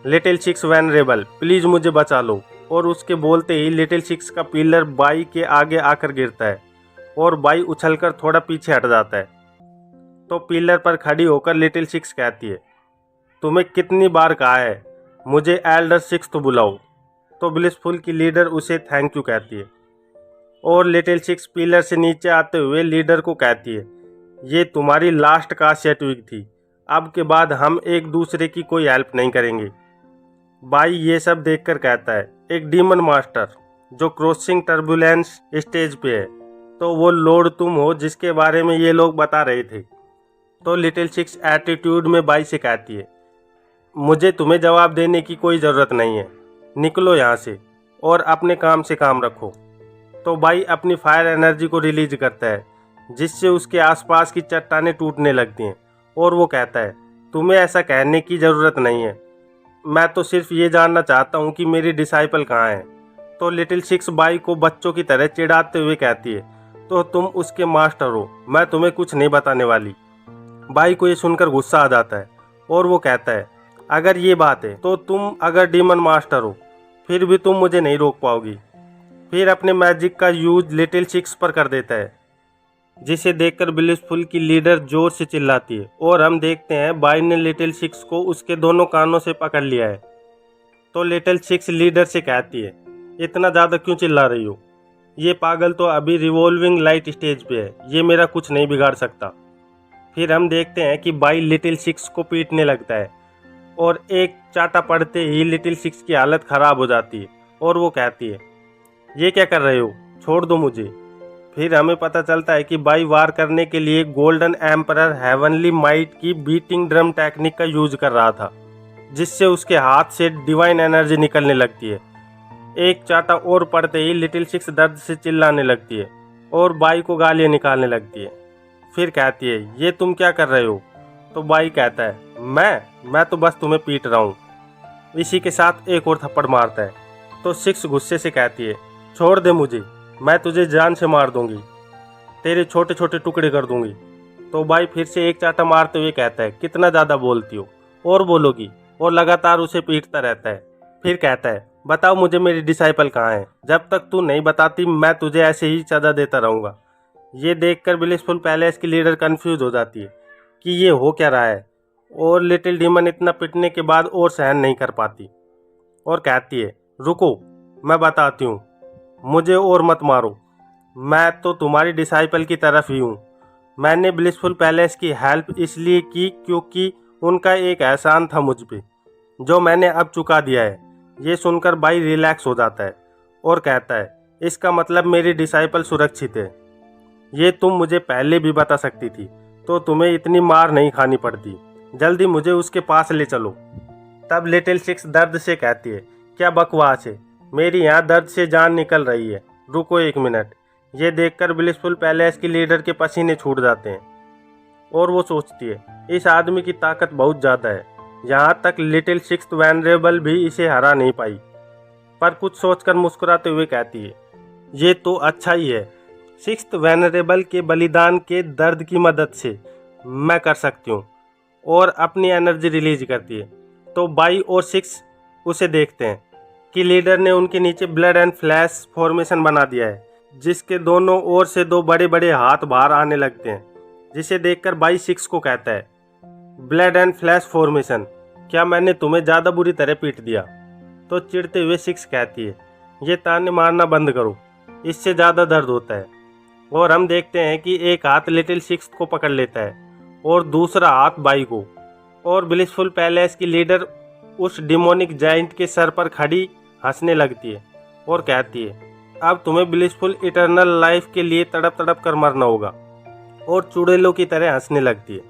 लिटिल सिक्स वेनरेबल, प्लीज मुझे बचा लो। और उसके बोलते ही लिटिल सिक्स का पिलर बाई के आगे आकर गिरता है और बाई उछलकर थोड़ा पीछे हट जाता है। तो पिलर पर खड़ी होकर लिटिल सिक्स कहती है, तुम्हें कितनी बार कहा है मुझे एल्डर सिक्स तो बुलाओ। तो ब्लिसफुल की लीडर उसे थैंक यू कहती है। और लिटिल सिक्स पिलर से नीचे आते हुए लीडर को कहती है, ये तुम्हारी लास्ट काशिया ट्विग थी, अब के बाद हम एक दूसरे की कोई हेल्प नहीं करेंगे। बाई ये सब देखकर कहता है, एक डीमन मास्टर जो क्रॉसिंग टर्बुलेंस स्टेज पे है, तो वो लॉर्ड तुम हो जिसके बारे में ये लोग बता रहे थे। तो लिटिल सिक्स एटीट्यूड में बाई से कहती है, मुझे तुम्हें जवाब देने की कोई ज़रूरत नहीं है, निकलो यहाँ से और अपने काम से काम रखो। तो बाई अपनी फायर एनर्जी को रिलीज करता है, जिससे उसके आसपास की चट्टानें टूटने लगती हैं, और वो कहता है, तुम्हें ऐसा कहने की ज़रूरत नहीं है, मैं तो सिर्फ ये जानना चाहता हूँ कि मेरी डिसाइपल कहाँ है। तो लिटिल सिक्स बाई को बच्चों की तरह चिढ़ाते हुए कहती है, तो तुम उसके मास्टर हो, मैं तुम्हें कुछ नहीं बताने वाली। बाई को ये सुनकर गुस्सा आ जाता है और वो कहता है, अगर ये बात है तो तुम अगर डीमन मास्टर हो फिर भी तुम मुझे नहीं रोक पाओगी। फिर अपने मैजिक का यूज लिटिल सिक्स पर कर देता है, जिसे देखकर ब्लिसफुल की लीडर जोर से चिल्लाती है और हम देखते हैं बाई ने लिटिल सिक्स को उसके दोनों कानों से पकड़ लिया है। तो लिटिल सिक्स लीडर से कहती है, इतना ज़्यादा क्यों चिल्ला रही हो, ये पागल तो अभी रिवॉल्विंग लाइट स्टेज पे है, ये मेरा कुछ नहीं बिगाड़ सकता। फिर हम देखते हैं कि बाई लिटिल सिक्स को पीटने लगता है और एक चाटा पड़ते ही लिटिल सिक्स की हालत ख़राब हो जाती है और वो कहती है, ये क्या कर रहे हो, छोड़ दो मुझे। फिर हमें पता चलता है कि बाई वार करने के लिए गोल्डन एम्परर हेवनली माइट की बीटिंग ड्रम टेक्निक का यूज कर रहा था, जिससे उसके हाथ से डिवाइन एनर्जी निकलने लगती है। एक चाटा और पड़ते ही लिटिल सिक्स दर्द से चिल्लाने लगती है और बाई को गालियाँ निकालने लगती है। फिर कहती है, ये तुम क्या कर रहे हो। तो बाई कहता है, मैं तो बस तुम्हें पीट रहा हूँ। इसी के साथ एक और थप्पड़ मारता है। तो सिक्स गुस्से से कहती है, छोड़ दे मुझे, मैं तुझे जान से मार दूंगी, तेरे छोटे छोटे टुकड़े कर दूंगी। तो बाई फिर से एक चाटा मारते हुए कहता है, कितना ज़्यादा बोलती हो, और बोलोगी, और लगातार उसे पीटता रहता है। फिर कहता है, बताओ मुझे मेरी डिसाइपल कहाँ है, जब तक तू नहीं बताती मैं तुझे ऐसे ही सजा देता रहूँगा। ये देखकर ब्लिसफुल पैलेस की लीडर कंफ्यूज हो जाती है कि ये हो क्या रहा है, और लिटिल डीमन इतना पिटने के बाद और सहन नहीं कर पाती और कहती है, रुको मैं बताती हूँ, मुझे और मत मारो, मैं तो तुम्हारी डिसाइपल की तरफ ही हूँ। मैंने ब्लिसफुल पैलेस की हेल्प इसलिए की क्योंकि उनका एक एहसान था मुझ पे, जो मैंने अब चुका दिया है। ये सुनकर बाई रिलैक्स हो जाता है और कहता है, इसका मतलब मेरी डिसाइपल सुरक्षित है। ये तुम मुझे पहले भी बता सकती थी तो तुम्हें इतनी मार नहीं खानी पड़ती। जल्दी मुझे उसके पास ले चलो। तब लिटिल सिक्स दर्द से कहती है, क्या बकवास है, मेरी यहाँ दर्द से जान निकल रही है, रुको एक मिनट। ये देखकर ब्लिसफुल पैलेस की लीडर के पसीने छूट जाते हैं और वो सोचती है, इस आदमी की ताकत बहुत ज़्यादा है, यहाँ तक लिटिल सिक्स वैनरेबल भी इसे हरा नहीं पाई। पर कुछ सोचकर मुस्कुराते हुए कहती है, ये तो अच्छा ही है, सिक्स्थ वैनरेबल के बलिदान के दर्द की मदद से मैं कर सकती हूँ, और अपनी एनर्जी रिलीज करती है। तो बाई और सिक्स उसे देखते हैं कि लीडर ने उनके नीचे ब्लड एंड फ्लैश फॉर्मेशन बना दिया है, जिसके दोनों ओर से दो बड़े बड़े हाथ बाहर आने लगते हैं, जिसे देखकर बाई सिक्स को कहता है, ब्लड एंड फ्लैश फॉर्मेशन, क्या मैंने तुम्हें ज़्यादा बुरी तरह पीट दिया। तो चिढ़ते हुए सिक्स कहती है, ये ताने मारना बंद करो, इससे ज़्यादा दर्द होता है। और हम देखते हैं कि एक हाथ लिटिल सिक्स को पकड़ लेता है और दूसरा हाथ बाई को, और ब्लिसफुल पैलेस की लीडर उस डिमोनिक जाइंट के सर पर खड़ी हंसने लगती है और कहती है, अब तुम्हें ब्लिसफुल इटर्नल लाइफ के लिए तड़प तड़प कर मरना होगा, और चुड़ैलों की तरह हंसने लगती है।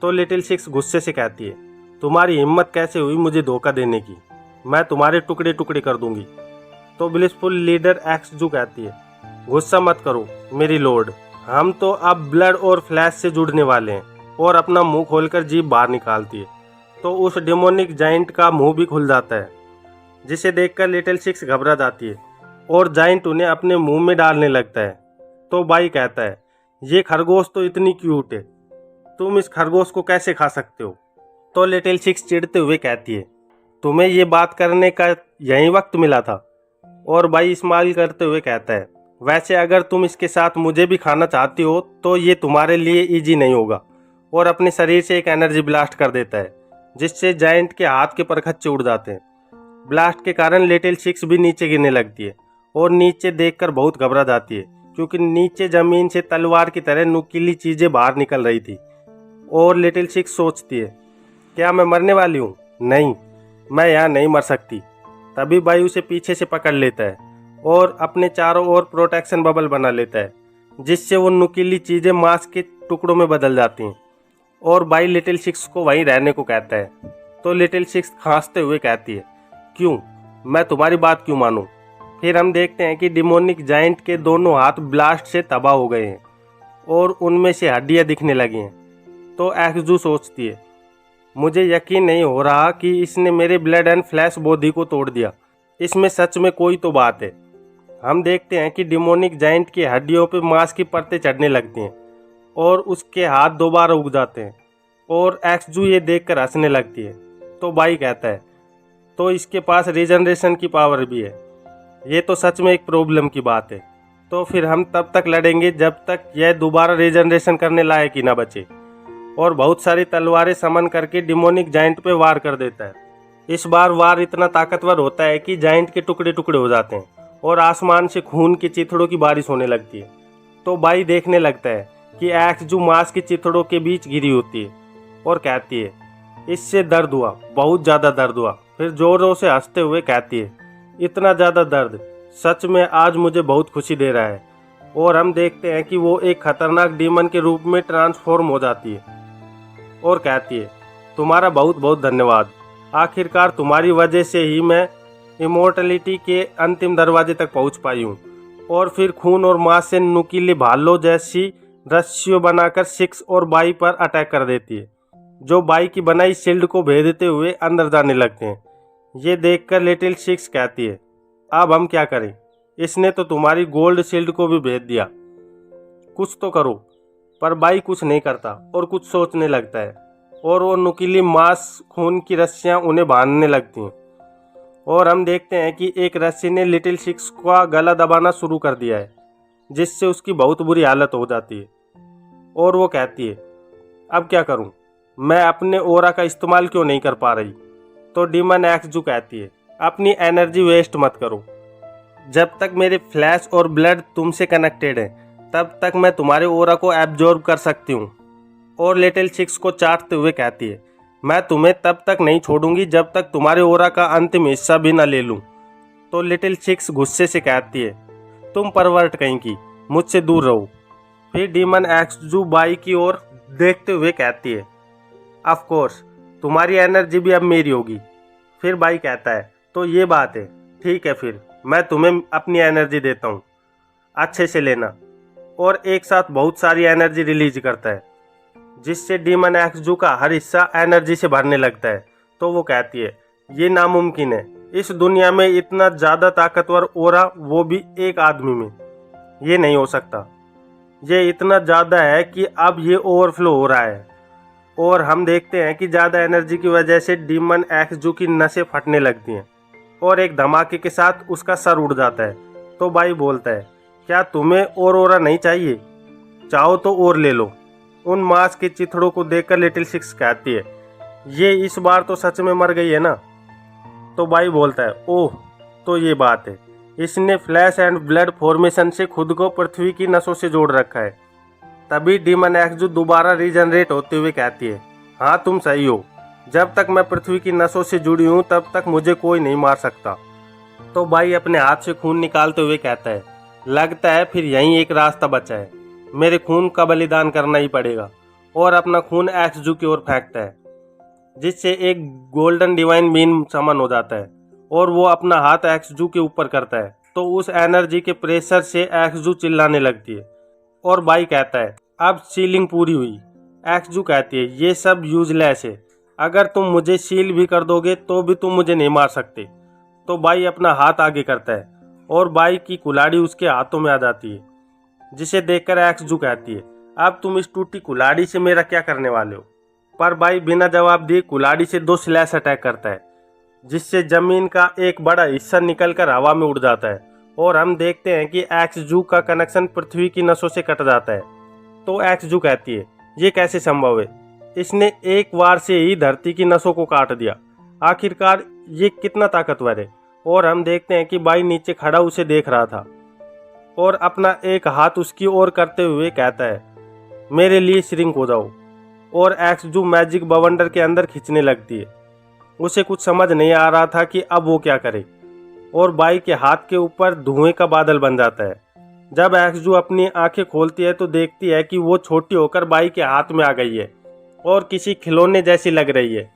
तो लिटिल सिक्स गुस्से से कहती है, तुम्हारी हिम्मत कैसे हुई मुझे धोखा देने की, मैं तुम्हारे टुकड़े टुकड़े कर दूंगी। तो ब्लिसफुल लीडर एक्सजू कहती है, गुस्सा मत करो मेरी लॉर्ड, हम तो अब ब्लड और फ्लैश से जुड़ने वाले हैं, और अपना मुंह खोलकर जीभ बाहर निकालती है। तो उस डिमोनिक जाइंट का मुंह भी खुल जाता है, जिसे देखकर लिटिल सिक्स घबरा जाती है और जाइंट उन्हें अपने मुंह में डालने लगता है। तो बाई कहता है, ये खरगोश तो इतनी क्यूट है, तुम इस खरगोश को कैसे खा सकते हो। तो लिटिल सिक्स चिढ़ते हुए कहती है, तुम्हें ये बात करने का यही वक्त मिला था। और बाई स्माइल करते हुए कहता है, वैसे अगर तुम इसके साथ मुझे भी खाना चाहती हो तो ये तुम्हारे लिए इजी नहीं होगा, और अपने शरीर से एक एनर्जी ब्लास्ट कर देता है, जिससे जाइंट के हाथ के परखच्चे उड़ जाते हैं। ब्लास्ट के कारण लिटिल सिक्स भी नीचे गिरने लगती है और नीचे देखकर बहुत घबरा जाती है, क्योंकि नीचे जमीन से तलवार की तरह नुकीली चीज़ें बाहर निकल रही थी और लिटिल सिक्स सोचती है, क्या मैं मरने वाली हूँ? नहीं, मैं यहाँ नहीं मर सकती। तभी बाई उसे पीछे से पकड़ लेता है और अपने चारों ओर प्रोटेक्शन बबल बना लेता है, जिससे वो नुकीली चीज़ें मांस के टुकड़ों में बदल जाती हैं। और बाई लिटिल सिक्स को वहीं रहने को कहता है। तो लिटिल सिक्स खांसते हुए कहती है, क्यों, मैं तुम्हारी बात क्यों मानूं? फिर हम देखते हैं कि डिमोनिक जाइंट के दोनों हाथ ब्लास्ट से तबाह हो गए हैं और उनमें से हड्डियां दिखने लगी हैं। तो एक्सजू सोचती है, मुझे यकीन नहीं हो रहा कि इसने मेरे ब्लड एंड फ्लैश बॉडी को तोड़ दिया। इसमें सच में कोई तो बात है। हम देखते हैं कि डिमोनिक जाइंट की हड्डियों पे मांस की परतें चढ़ने लगती हैं और उसके हाथ दोबारा उग जाते हैं और एक्सजू ये देखकर हंसने लगती है। तो बाई कहता है, तो इसके पास रीजनरेशन की पावर भी है। ये तो सच में एक प्रॉब्लम की बात है। तो फिर हम तब तक लड़ेंगे जब तक यह दोबारा रीजनरेशन करने लायक ही ना बचे। और बहुत सारी तलवारें समन करके डिमोनिक जाइंट पे वार कर देता है। इस बार वार इतना ताकतवर होता है कि जाइंट के टुकड़े टुकड़े हो जाते हैं और आसमान से खून के चिथड़ों की बारिश होने लगती है। तो बाई देखने लगता है कि एक्सजू मांस के चिथड़ों के बीच गिरी होती है और कहती है, इससे दर्द हुआ, बहुत ज़्यादा दर्द हुआ। फिर जोरों से हंसते हुए कहती है, इतना ज़्यादा दर्द सच में आज मुझे बहुत खुशी दे रहा है। और हम देखते हैं कि वो एक खतरनाक डीमन के रूप में ट्रांसफॉर्म हो जाती है और कहती है, तुम्हारा बहुत बहुत धन्यवाद। आखिरकार तुम्हारी वजह से ही मैं इमोर्टलिटी के अंतिम दरवाजे तक पहुंच पाई हूँ। और फिर खून और मांस से नुकीली भालों जैसी रस्सियों बनाकर सिक्स और बाई पर अटैक कर देती है, जो बाई की बनाई शील्ड को भेदते हुए अंदर जाने लगते हैं। ये देखकर लिटिल सिक्स कहती है, अब हम क्या करें? इसने तो तुम्हारी गोल्ड शील्ड को भी भेद दिया, कुछ तो करो। पर बाई कुछ नहीं करता और कुछ सोचने लगता है और वो नुकीली मांस खून की रस्सियां उन्हें बांधने लगती हैं। और हम देखते हैं कि एक रस्सी ने लिटिल सिक्स का गला दबाना शुरू कर दिया है, जिससे उसकी बहुत बुरी हालत हो जाती है। और वो कहती है, अब क्या करूं? मैं अपने ओरा का इस्तेमाल क्यों नहीं कर पा रही? तो डीमन एक्सजू कहती है, अपनी एनर्जी वेस्ट मत करो। जब तक मेरे फ्लैश और ब्लड तुमसे कनेक्टेड है तब तक मैं तुम्हारे ओरा को एब्जॉर्ब कर सकती हूँ। और लिटिल सिक्स को चाटते हुए कहती है, मैं तुम्हें तब तक नहीं छोड़ूंगी जब तक तुम्हारे ओरा का अंतिम हिस्सा भी न ले लूँ। तो लिटिल सिक्स गुस्से से कहती है, तुम परवर्ट कहीं की, मुझसे दूर रहो। फिर डीमन एक्सजू बाई की ओर देखते हुए कहती है, ऑफ कोर्स तुम्हारी एनर्जी भी अब मेरी होगी। फिर बाई कहता है, तो ये बात है, ठीक है, फिर मैं तुम्हें अपनी एनर्जी देता हूँ, अच्छे से लेना। और एक साथ बहुत सारी एनर्जी रिलीज करता है, जिससे डीमन एक्सजू का हर हिस्सा एनर्जी से भरने लगता है। तो वो कहती है, ये नामुमकिन है, इस दुनिया में इतना ज़्यादा ताकतवर ओरा, वो भी एक आदमी में, ये नहीं हो सकता। ये इतना ज़्यादा है कि अब ये ओवरफ्लो हो रहा है। और हम देखते हैं कि ज़्यादा एनर्जी की वजह से डीमन एक्सजू की नसें फटने लगती हैं और एक धमाके के साथ उसका सर उड़ जाता है। तो बाई बोलता है, क्या तुम्हें और ओरा नहीं चाहिए? चाहो तो और ले लो। उन मांस के चिथड़ों को देखकर लिटिल सिक्स कहती है, ये इस बार तो सच में मर गई है ना? तो बाई बोलता है, ओह, तो ये बात है, इसने फ्लैश एंड ब्लड फॉर्मेशन से खुद को पृथ्वी की नसों से जोड़ रखा है। तभी डीमन एक्सजू दोबारा रीजनरेट होते हुए कहती है, हाँ तुम सही हो, जब तक मैं पृथ्वी की नसों से जुड़ी हूँ तब तक मुझे कोई नहीं मार सकता। तो बाई अपने हाथ से खून निकालते हुए कहता है, लगता है फिर यहीं एक रास्ता बचा है, मेरे खून का बलिदान करना ही पड़ेगा। और अपना खून एक्सजू की ओर फेंकता है, जिससे एक गोल्डन डिवाइन बीन समन हो जाता है और वो अपना हाथ एक्सजू के ऊपर करता है। तो उस एनर्जी के प्रेशर से एक्सजू चिल्लाने लगती है और बाई कहता है, अब सीलिंग पूरी हुई। एक्सजू कहती है, ये सब यूजलेस है, अगर तुम मुझे सील भी कर दोगे तो भी तुम मुझे नहीं मार सकते। तो बाई अपना हाथ आगे करता है और बाई की कुल्हाड़ी उसके हाथों में आ जाती है, जिसे देखकर एक्सजू कहती है, अब तुम इस टूटी कुल्हाड़ी से मेरा क्या करने वाले हो? पर बाई बिना जवाब दिए कुल्हाड़ी से 2 स्लैश अटैक करता है, जिससे जमीन का एक बड़ा हिस्सा निकलकर हवा में उड़ जाता है। और हम देखते हैं कि एक्सजू का कनेक्शन पृथ्वी की नसों से कट जाता है। तो एक्सजू कहती है, ये कैसे संभव है? इसने एक बार से ही धरती की नसों को काट दिया, आखिरकार ये कितना ताकतवर है? और हम देखते हैं कि बाई नीचे खड़ा उसे देख रहा था और अपना एक हाथ उसकी ओर करते हुए कहता है, मेरे लिए श्रिंक हो जाओ। और एक्सजू मैजिक बवंडर के अंदर खींचने लगती है। उसे कुछ समझ नहीं आ रहा था कि अब वो क्या करे, और बाई के हाथ के ऊपर धुएं का बादल बन जाता है। जब एक्सजू अपनी आंखें खोलती है तो देखती है कि वो छोटी होकर बाई के हाथ में आ गई है और किसी खिलौने जैसी लग रही है।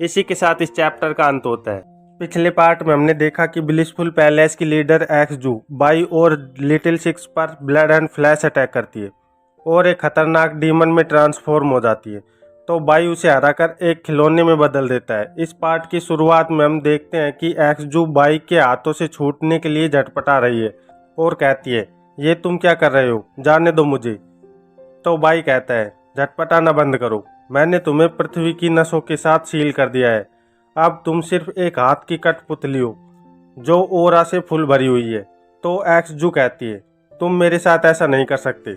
इसी के साथ इस चैप्टर का अंत होता है। पिछले पार्ट में हमने देखा कि ब्लिसफुल पैलेस की लीडर एक्सजू बाई और लिटिल सिक्स पर ब्लड एंड फ्लैश अटैक करती है और एक खतरनाक डीमन में ट्रांसफॉर्म हो जाती है, तो बाई उसे हराकर एक खिलौने में बदल देता है। इस पार्ट की शुरुआत में हम देखते हैं कि एक्सजू बाई के हाथों से छूटने के लिए झटपटा रही है और कहती है, ये तुम क्या कर रहे हो, जाने दो मुझे। तो बाई कहता है, झटपटाना बंद करो, मैंने तुम्हें पृथ्वी की नसों के साथ सील कर दिया है। अब तुम सिर्फ एक हाथ की कठपुतली हो जो ओरा से फुल भरी हुई है। तो एक्सजू कहती है, तुम मेरे साथ ऐसा नहीं कर सकते,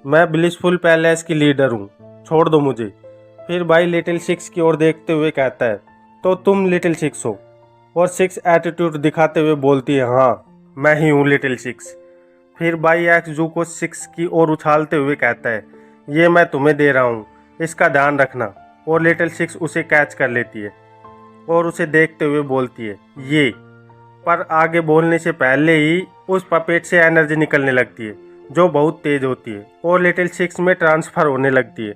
मैं ब्लिसफुल पैलेस की लीडर हूँ, छोड़ दो मुझे। फिर बाई लिटिल सिक्स की ओर देखते हुए कहता है, तो तुम लिटिल सिक्स हो, और सिक्स एटीट्यूड दिखाते हुए बोलती है, हाँ मैं ही हूँ लिटिल सिक्स। फिर बाई एक्सजू को सिक्स की ओर उछालते हुए कहता है, ये मैं तुम्हें दे रहा हूँ, इसका ध्यान रखना। और लिटिल सिक्स उसे कैच कर लेती है और उसे देखते हुए बोलती है, ये। पर आगे बोलने से पहले ही उस पपेट से एनर्जी निकलने लगती है जो बहुत तेज होती है और लिटिल सिक्स में ट्रांसफ़र होने लगती है।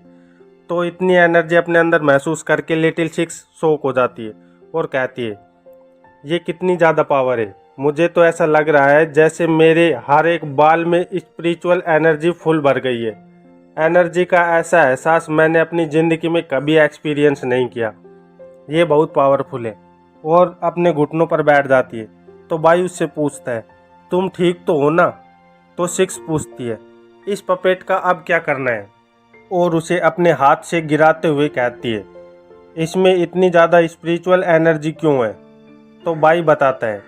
तो इतनी एनर्जी अपने अंदर महसूस करके लिटिल सिक्स शॉक हो जाती है और कहती है, ये कितनी ज़्यादा पावर है, मुझे तो ऐसा लग रहा है जैसे मेरे हर एक बाल में स्पिरिचुअल एनर्जी फुल भर गई है। एनर्जी का ऐसा एहसास मैंने अपनी ज़िंदगी में कभी एक्सपीरियंस नहीं किया, ये बहुत पावरफुल है। और अपने घुटनों पर बैठ जाती है। तो बाई उससे पूछता है, तुम ठीक तो हो ना? तो सिक्स पूछती है, इस पपेट का अब क्या करना है? और उसे अपने हाथ से गिराते हुए कहती है, इसमें इतनी ज़्यादा स्पिरिचुअल एनर्जी क्यों है? तो बाई बताता है,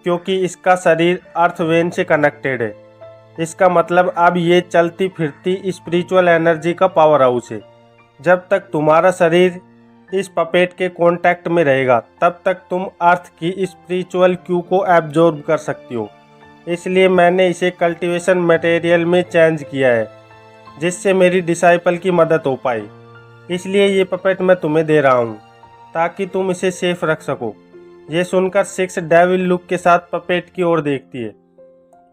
क्योंकि इसका शरीर अर्थ वेन से कनेक्टेड है। इसका मतलब अब ये चलती फिरती स्पिरिचुअल एनर्जी का पावर हाउस है। जब तक तुम्हारा शरीर इस पपेट के कांटेक्ट में रहेगा तब तक तुम अर्थ की स्पिरिचुअल क्यू को एब्जॉर्ब कर सकती हो। इसलिए मैंने इसे कल्टीवेशन मटेरियल में चेंज किया है जिससे मेरी डिसाइपल की मदद हो पाए। इसलिए ये पपेट मैं तुम्हें दे रहा हूँ ताकि तुम इसे सेफ रख सको। ये सुनकर सिक्स डेविल लुक के साथ पपेट की ओर देखती है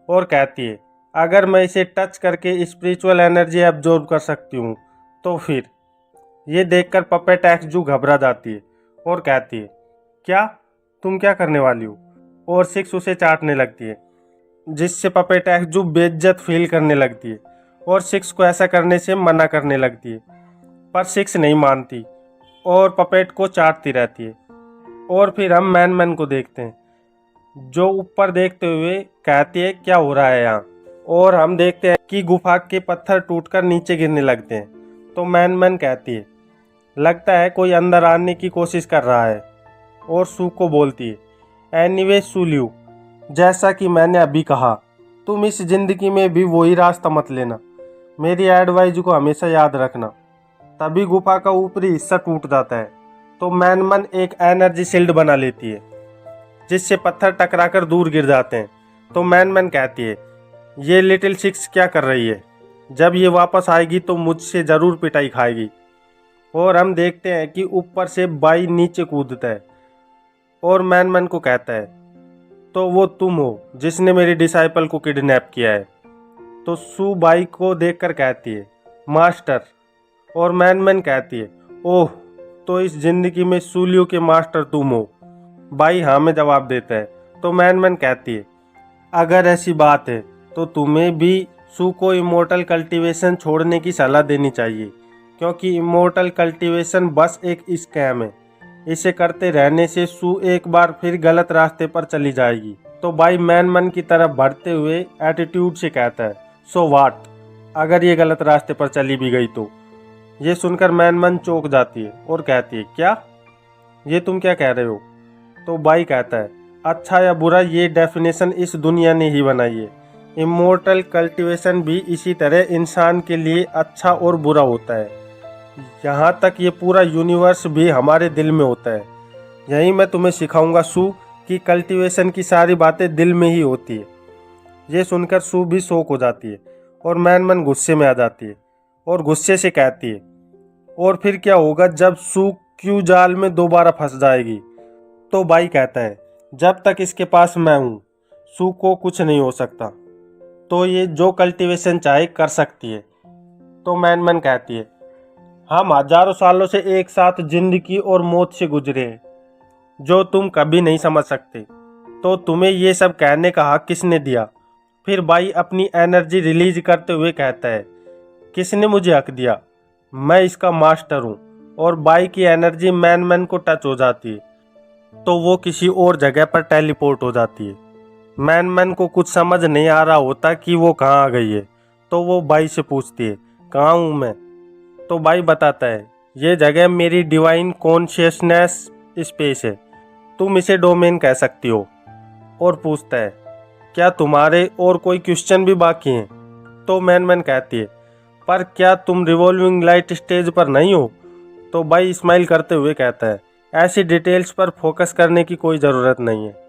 और कहती है, अगर मैं इसे टच करके स्पिरिचुअल एनर्जी एब्जॉर्ब कर सकती हूँ तो फिर। ये देखकर पपेट एक्सजू घबरा जाती है और कहती है, क्या तुम क्या करने वाली हो? और सिक्स उसे चाटने लगती है जिससे पपेट एक्सजू बेइज्जत फील करने लगती है और सिक्स को ऐसा करने से मना करने लगती है। पर सिक्स नहीं मानती और पपेट को चाटती रहती है। और फिर हम मैन को देखते हैं जो ऊपर देखते हुए कहती है, क्या हो रहा है यहाँ? और हम देखते हैं कि गुफा के पत्थर टूटकर नीचे गिरने लगते हैं। तो मैन कहती है, लगता है कोई अंदर आने की कोशिश कर रहा है। और सू को बोलती है, एनीवे सुलियू, जैसा कि मैंने अभी कहा, तुम इस ज़िंदगी में भी वही रास्ता मत लेना, मेरी एडवाइज को हमेशा याद रखना। तभी गुफा का ऊपरी हिस्सा टूट जाता है। तो मैन एक एनर्जी शील्ड बना लेती है जिससे पत्थर टकराकर दूर गिर जाते हैं। तो मैन कहती है, ये लिटिल सिक्स क्या कर रही है? जब ये वापस आएगी तो मुझसे ज़रूर पिटाई खाएगी। और हम देखते हैं कि ऊपर से बाई नीचे कूदता है और मैन को कहता है, तो वो तुम हो जिसने मेरी डिसाइपल को किडनैप किया है। तो सू बाई को देखकर कहती है, मास्टर। और मैन कहती है, ओह, तो इस जिंदगी में सूलियो के मास्टर तुम हो? बाई हाँ में जवाब देता है। तो मैन कहती है, अगर ऐसी बात है तो तुम्हें भी सू को इमोर्टल कल्टीवेशन छोड़ने की सलाह देनी चाहिए, क्योंकि इमोर्टल कल्टीवेशन बस एक स्कैम है। इसे करते रहने से सू एक बार फिर गलत रास्ते पर चली जाएगी। तो बाई मैन की तरफ बढ़ते हुए एटीट्यूड से कहता है, सो वाट, अगर ये गलत रास्ते पर चली भी गई तो? ये सुनकर मैन चौंक जाती है और कहती है, क्या? ये तुम क्या कह रहे हो? तो बाई कहता है, अच्छा या बुरा ये डेफिनेशन इस दुनिया ने ही बनाई है। इमोर्टल कल्टीवेशन भी इसी तरह इंसान के लिए अच्छा और बुरा होता है। यहाँ तक ये पूरा यूनिवर्स भी हमारे दिल में होता है। यही मैं तुम्हें सिखाऊंगा सू कि कल्टीवेशन की सारी बातें दिल में ही होती है। ये सुनकर सू भी शॉक हो जाती है और मैन गुस्से में आ जाती है और गुस्से से कहती है, और फिर क्या होगा जब सू क्यू जाल में दोबारा फंस जाएगी? तो बाई कहता है, जब तक इसके पास मैं हूँ सू को कुछ नहीं हो सकता, तो ये जो कल्टीवेशन चाहे कर सकती है। तो मैन कहती है, हम हजारों सालों से एक साथ जिंदगी और मौत से गुजरे हैं, जो तुम कभी नहीं समझ सकते। तो तुम्हें ये सब कहने का हक किसने दिया? फिर बाई अपनी एनर्जी रिलीज करते हुए कहता है, किसने मुझे हक दिया? मैं इसका मास्टर हूँ। और बाई की एनर्जी मैन को टच हो जाती है, तो वो किसी और जगह पर टेलीपोर्ट हो जाती है। मैन को कुछ समझ नहीं आ रहा होता कि वो कहाँ आ गई है, तो वो बाई से पूछती है, कहाँ हूँ मैं? तो बाई बताता है, ये जगह मेरी डिवाइन कॉन्शियसनेस स्पेस है, तुम इसे डोमेन कह सकती हो। और पूछता है, क्या तुम्हारे और कोई क्वेश्चन भी बाकी हैं? तो मैन कहती है, पर क्या तुम रिवॉल्विंग लाइट स्टेज पर नहीं हो? तो बाई स्माइल करते हुए कहता है, ऐसी डिटेल्स पर फोकस करने की कोई ज़रूरत नहीं है।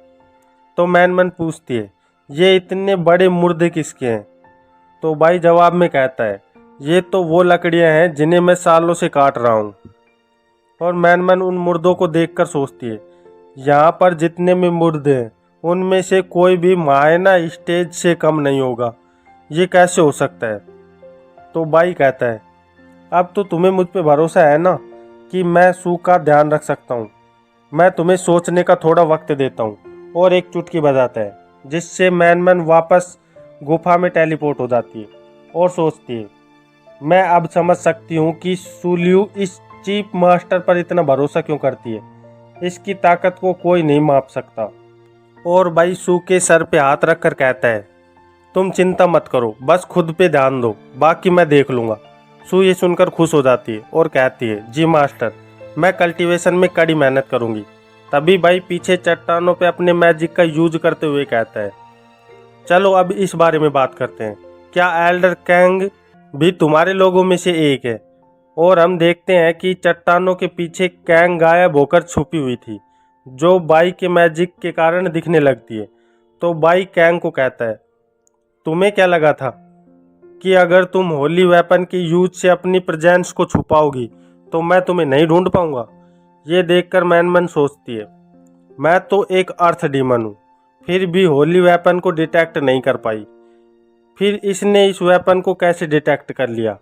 तो मैन पूछती है, ये इतने बड़े मुर्दे किसके हैं? तो बाई जवाब में कहता है, ये तो वो लकड़ियाँ हैं जिन्हें मैं सालों से काट रहा हूँ। और मैन उन मुर्दों को देखकर सोचती है, यहाँ पर जितने भी मुर्दे हैं उनमें से कोई भी मायना स्टेज से कम नहीं होगा, ये कैसे हो सकता है? तो बाई कहता है, अब तो तुम्हें मुझ पे भरोसा है ना कि मैं सू का ध्यान रख सकता हूँ। मैं तुम्हें सोचने का थोड़ा वक्त देता हूँ। और एक चुटकी बजाता है, जिससे मैन वापस गुफा में टेलीपोर्ट हो जाती है और सोचती है, मैं अब समझ सकती हूँ कि सूलियू इस चीफ मास्टर पर इतना भरोसा क्यों करती है। इसकी ताकत को कोई नहीं माप सकता। और बाई सू के सर पे हाथ रख कर कहता है, तुम चिंता मत करो, बस खुद पे ध्यान दो, बाकी मैं देख लूँगा। सू ये सुनकर खुश हो जाती है और कहती है, जी मास्टर, मैं कल्टीवेशन में कड़ी मेहनत करूँगी। तभी बाई पीछे चट्टानों पे अपने मैजिक का यूज करते हुए कहता है, चलो अब इस बारे में बात करते हैं, क्या एल्डर कैंग भी तुम्हारे लोगों में से एक है? और हम देखते हैं कि चट्टानों के पीछे कैंग गायब होकर छुपी हुई थी, जो बाई के मैजिक के कारण दिखने लगती है। तो बाई कैंग को कहता है, तुम्हें क्या लगा था कि अगर तुम होली वेपन के यूज से अपनी प्रेजेंस को छुपाओगी तो मैं तुम्हें नहीं ढूंढ पाऊंगा? ये देखकर मैन सोचती है, मैं तो एक अर्थ डीमन हूँ, फिर भी होली वेपन को डिटेक्ट नहीं कर पाई। फिर इसने इस वेपन को कैसे डिटेक्ट कर लिया?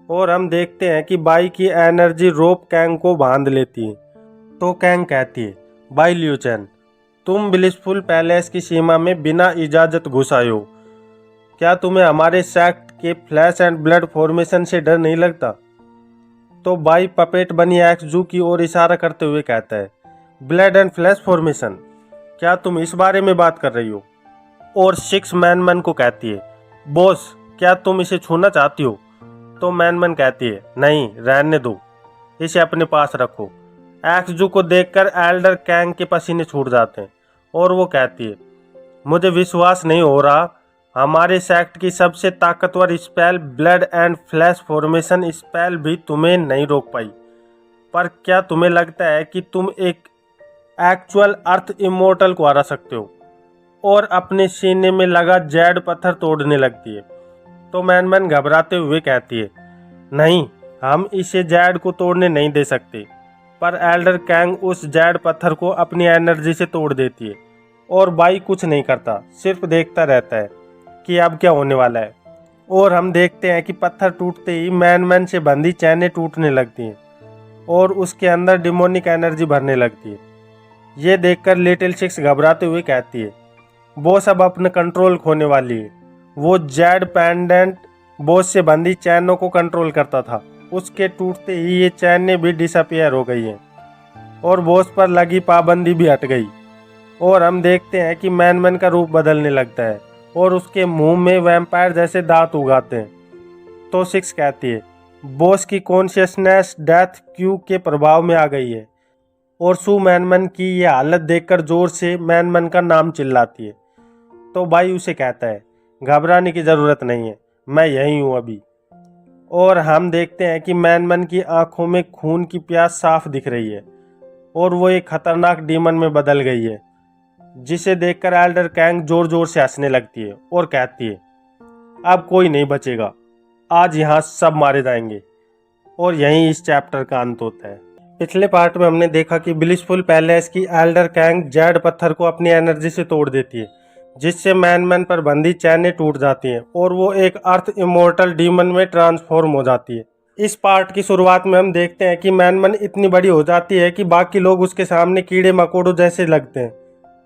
और हम देखते हैं कि बाई की एनर्जी रोप कैंग को बांध लेती है। तो कैंग कहती है, बाई लियू चैन, तुम ब्लिसफुल पैलेस की सीमा में बिना इजाज़त घुस आए हो। क्या तुम्हें हमारे सेक्ट के फ्लैश एंड ब्लड फॉर्मेशन से डर नहीं लगता? तो बाई पपेट बनी एक्सजू की ओर इशारा करते हुए कहता है, ब्लड एंड फ्लैश फॉर्मेशन, क्या तुम इस बारे में बात कर रही हो? और सिक्स मैन को कहती है, बॉस, क्या तुम इसे छूना चाहती हो? तो मैन कहती है, नहीं, रहने दो, इसे अपने पास रखो। एक्सजू को देखकर एल्डर कैंग के पसीने छूट जाते हैं और वो कहती है, मुझे विश्वास नहीं हो रहा, हमारे सेक्ट की सबसे ताकतवर spell blood and flash formation spell भी तुम्हें नहीं रोक पाई। पर क्या तुम्हें लगता है कि तुम एक एक्चुअल अर्थ इमोर्टल को हरा सकते हो? और अपने सीने में लगा जेड पत्थर तोड़ने लगती है। तो मैन घबराते हुए कहती है, नहीं, हम इसे जेड को तोड़ने नहीं दे सकते। पर एल्डर कैंग उस जेड पत्थर को अपनी एनर्जी से तोड़ देती है और बाई कुछ नहीं करता, सिर्फ देखता रहता है कि अब क्या होने वाला है। और हम देखते हैं कि पत्थर टूटते ही मैन से बंधी चैनें टूटने लगती हैं और उसके अंदर डिमोनिक एनर्जी भरने लगती है। ये देखकर लिटिल सिक्स घबराते हुए कहती है, बॉस अब अपने कंट्रोल खोने वाली है। वो जेड पेंडेंट बॉस से बंधी चैनों को कंट्रोल करता था, उसके टूटते ही ये चैनें भी डिसअपियर हो गई हैं और बॉस पर लगी पाबंदी भी हट गई। और हम देखते हैं कि मैन का रूप बदलने लगता है और उसके मुंह में वैम्पायर जैसे दांत उगाते हैं। तो सिक्स कहती है, बॉस की कॉन्शियसनेस डेथ क्यू के प्रभाव में आ गई है। और सू मैन की ये हालत देखकर जोर से मैन का नाम चिल्लाती है। तो बाई उसे कहता है, घबराने की ज़रूरत नहीं है, मैं यहीं हूँ अभी। और हम देखते हैं कि मैन की आंखों में खून की प्यास साफ दिख रही है और वो एक खतरनाक डीमन में बदल गई है, जिसे देखकर एल्डर कैंग जोर जोर से हंसने लगती है और कहती है, अब कोई नहीं बचेगा, आज यहाँ सब मारे जाएंगे। और यहीं इस चैप्टर का अंत होता है। पिछले पार्ट में हमने देखा कि ब्लिसफुल पैलेस की एल्डर कैंग जेड पत्थर को अपनी एनर्जी से तोड़ देती है, जिससे मैन पर बंधी चैनें टूट जाती हैं और वो एक अर्थ इमोर्टल डीमन में ट्रांसफॉर्म हो जाती है। इस पार्ट की शुरुआत में हम देखते हैं कि मैन इतनी बड़ी हो जाती है कि बाकी लोग उसके सामने कीड़े मकोड़ों जैसे लगते हैं,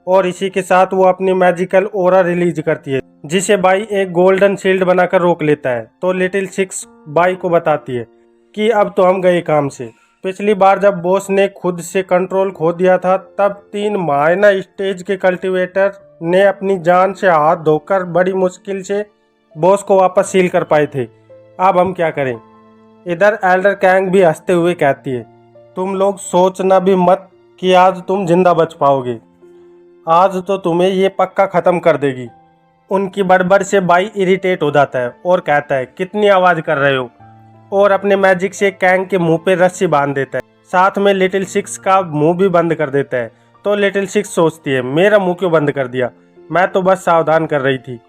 और इसी के साथ वो अपनी मैजिकल ओरा रिलीज करती है, जिसे बाई एक गोल्डन शील्ड बनाकर रोक लेता है। तो लिटिल सिक्स बाई को बताती है कि अब तो हम गए काम से। पिछली बार जब बॉस ने खुद से कंट्रोल खो दिया था, तब 3 मायना स्टेज के कल्टीवेटर ने अपनी जान से हाथ धोकर बड़ी मुश्किल से बॉस को वापस सील कर पाए थे। अब हम क्या करें? इधर एल्डर कैंग भी हंसते हुए कहती है, तुम लोग सोचना भी मत कि आज तुम जिंदा बच पाओगे। आज तो तुम्हें ये पक्का ख़त्म कर देगी। उनकी बड़बड़ से बाई इरिटेट हो जाता है और कहता है, कितनी आवाज़ कर रहे हो, और अपने मैजिक से कैंग के मुंह पे रस्सी बांध देता है। साथ में लिटिल सिक्स का मुंह भी बंद कर देता है। तो लिटिल सिक्स सोचती है, मेरा मुंह क्यों बंद कर दिया, मैं तो बस सावधान कर रही थी।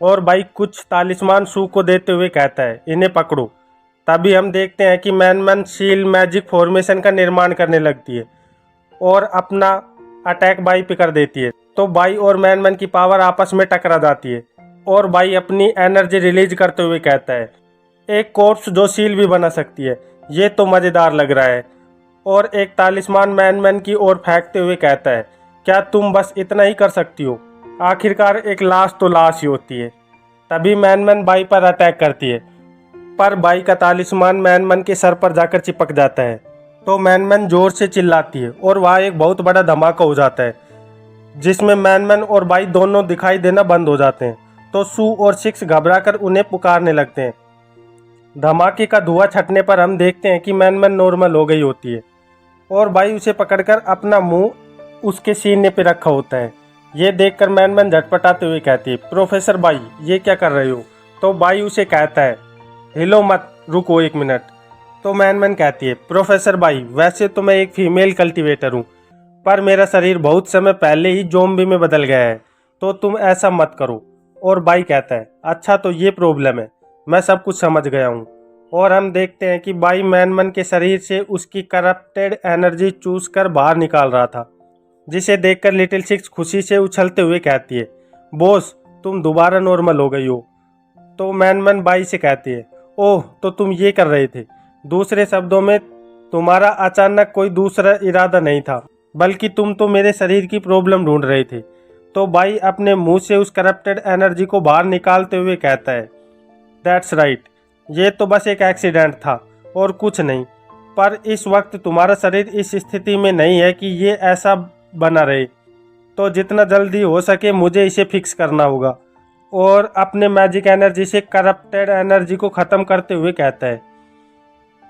और बाई कुछ तालिस्मान सू को देते हुए कहता है, इन्हें पकड़ो। तभी हम देखते हैं कि मैन शील मैजिक फॉर्मेशन का निर्माण करने लगती है और अपना अटैक बाई पे कर देती है। तो बाई और मैन की पावर आपस में टकरा जाती है और बाई अपनी एनर्जी रिलीज करते हुए कहता है, एक कोर्प्स जो सील भी बना सकती है, ये तो मज़ेदार लग रहा है। और एक तालिस्मान मैन की ओर फेंकते हुए कहता है, क्या तुम बस इतना ही कर सकती हो? आखिरकार एक लाश तो लाश ही होती है। तभी मैन बाई पर अटैक करती है, पर बाई का तालिस्मान मैन के सर पर जाकर चिपक जाता है। तो मैन जोर से चिल्लाती है और वहाँ एक बहुत बड़ा धमाका हो जाता है, जिसमें मैन और बाई दोनों दिखाई देना बंद हो जाते हैं। तो सू और सिक्स घबराकर उन्हें पुकारने लगते हैं। धमाके का धुआं छटने पर हम देखते हैं कि मैन नॉर्मल हो गई होती है और बाई उसे पकड़कर अपना मुंह उसके सीने पे रखा होता है। ये देखकर मैन झटपटाते हुए कहती है, प्रोफेसर बाई ये क्या कर रहे हो? तो बाई उसे कहता है, हिलो मत, रुको 1 मिनट। तो मैन कहती है, प्रोफेसर बाई वैसे तो मैं एक फीमेल कल्टीवेटर हूँ, पर मेरा शरीर बहुत समय पहले ही ज़ॉम्बी में बदल गया है, तो तुम ऐसा मत करो। और बाई कहता है, अच्छा तो ये प्रॉब्लम है, मैं सब कुछ समझ गया हूँ। और हम देखते हैं कि बाई मैन के शरीर से उसकी करप्टेड एनर्जी चूस कर बाहर निकाल रहा था, जिसे देखकर लिटिल सिक्स खुशी से उछलते हुए कहती है, बॉस तुम दोबारा नॉर्मल हो गई हो। तो मैन बाई से कहती है, ओह तो तुम ये कर रहे थे। दूसरे शब्दों में, तुम्हारा अचानक कोई दूसरा इरादा नहीं था, बल्कि तुम तो मेरे शरीर की प्रॉब्लम ढूंढ रहे थे। तो बाई अपने मुंह से उस करप्टेड एनर्जी को बाहर निकालते हुए कहता है, दैट्स राइट, ये तो बस एक एक्सीडेंट था और कुछ नहीं, पर इस वक्त तुम्हारा शरीर इस स्थिति में नहीं है कि ये ऐसा बना रहे, तो जितना जल्दी हो सके मुझे इसे फिक्स करना होगा। और अपने मैजिक एनर्जी से करप्टेड एनर्जी को ख़त्म करते हुए कहता है,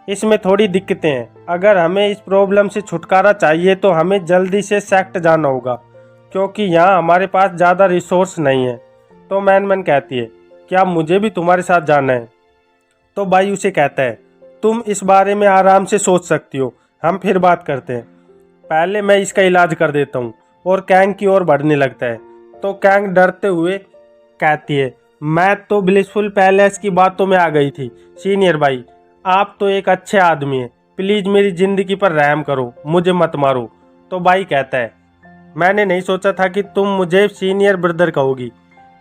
इसमें थोड़ी दिक्कतें हैं, अगर हमें इस प्रॉब्लम से छुटकारा चाहिए तो हमें जल्दी से सेक्ट जाना होगा, क्योंकि यहाँ हमारे पास ज़्यादा रिसोर्स नहीं है। तो मैन कहती है, क्या मुझे भी तुम्हारे साथ जाना है? तो बाई उसे कहता है, तुम इस बारे में आराम से सोच सकती हो, हम फिर बात करते हैं, पहले मैं इसका इलाज कर देता हूँ। और कैंग की ओर बढ़ने लगता है। तो कैंग डरते हुए कहती है, मैं तो ब्लिसफुल पैलेस की बातों में आ गई थी। सीनियर भाई आप तो एक अच्छे आदमी हैं, प्लीज़ मेरी ज़िंदगी पर रहम करो, मुझे मत मारो। तो भाई कहता है, मैंने नहीं सोचा था कि तुम मुझे सीनियर ब्रदर कहोगी।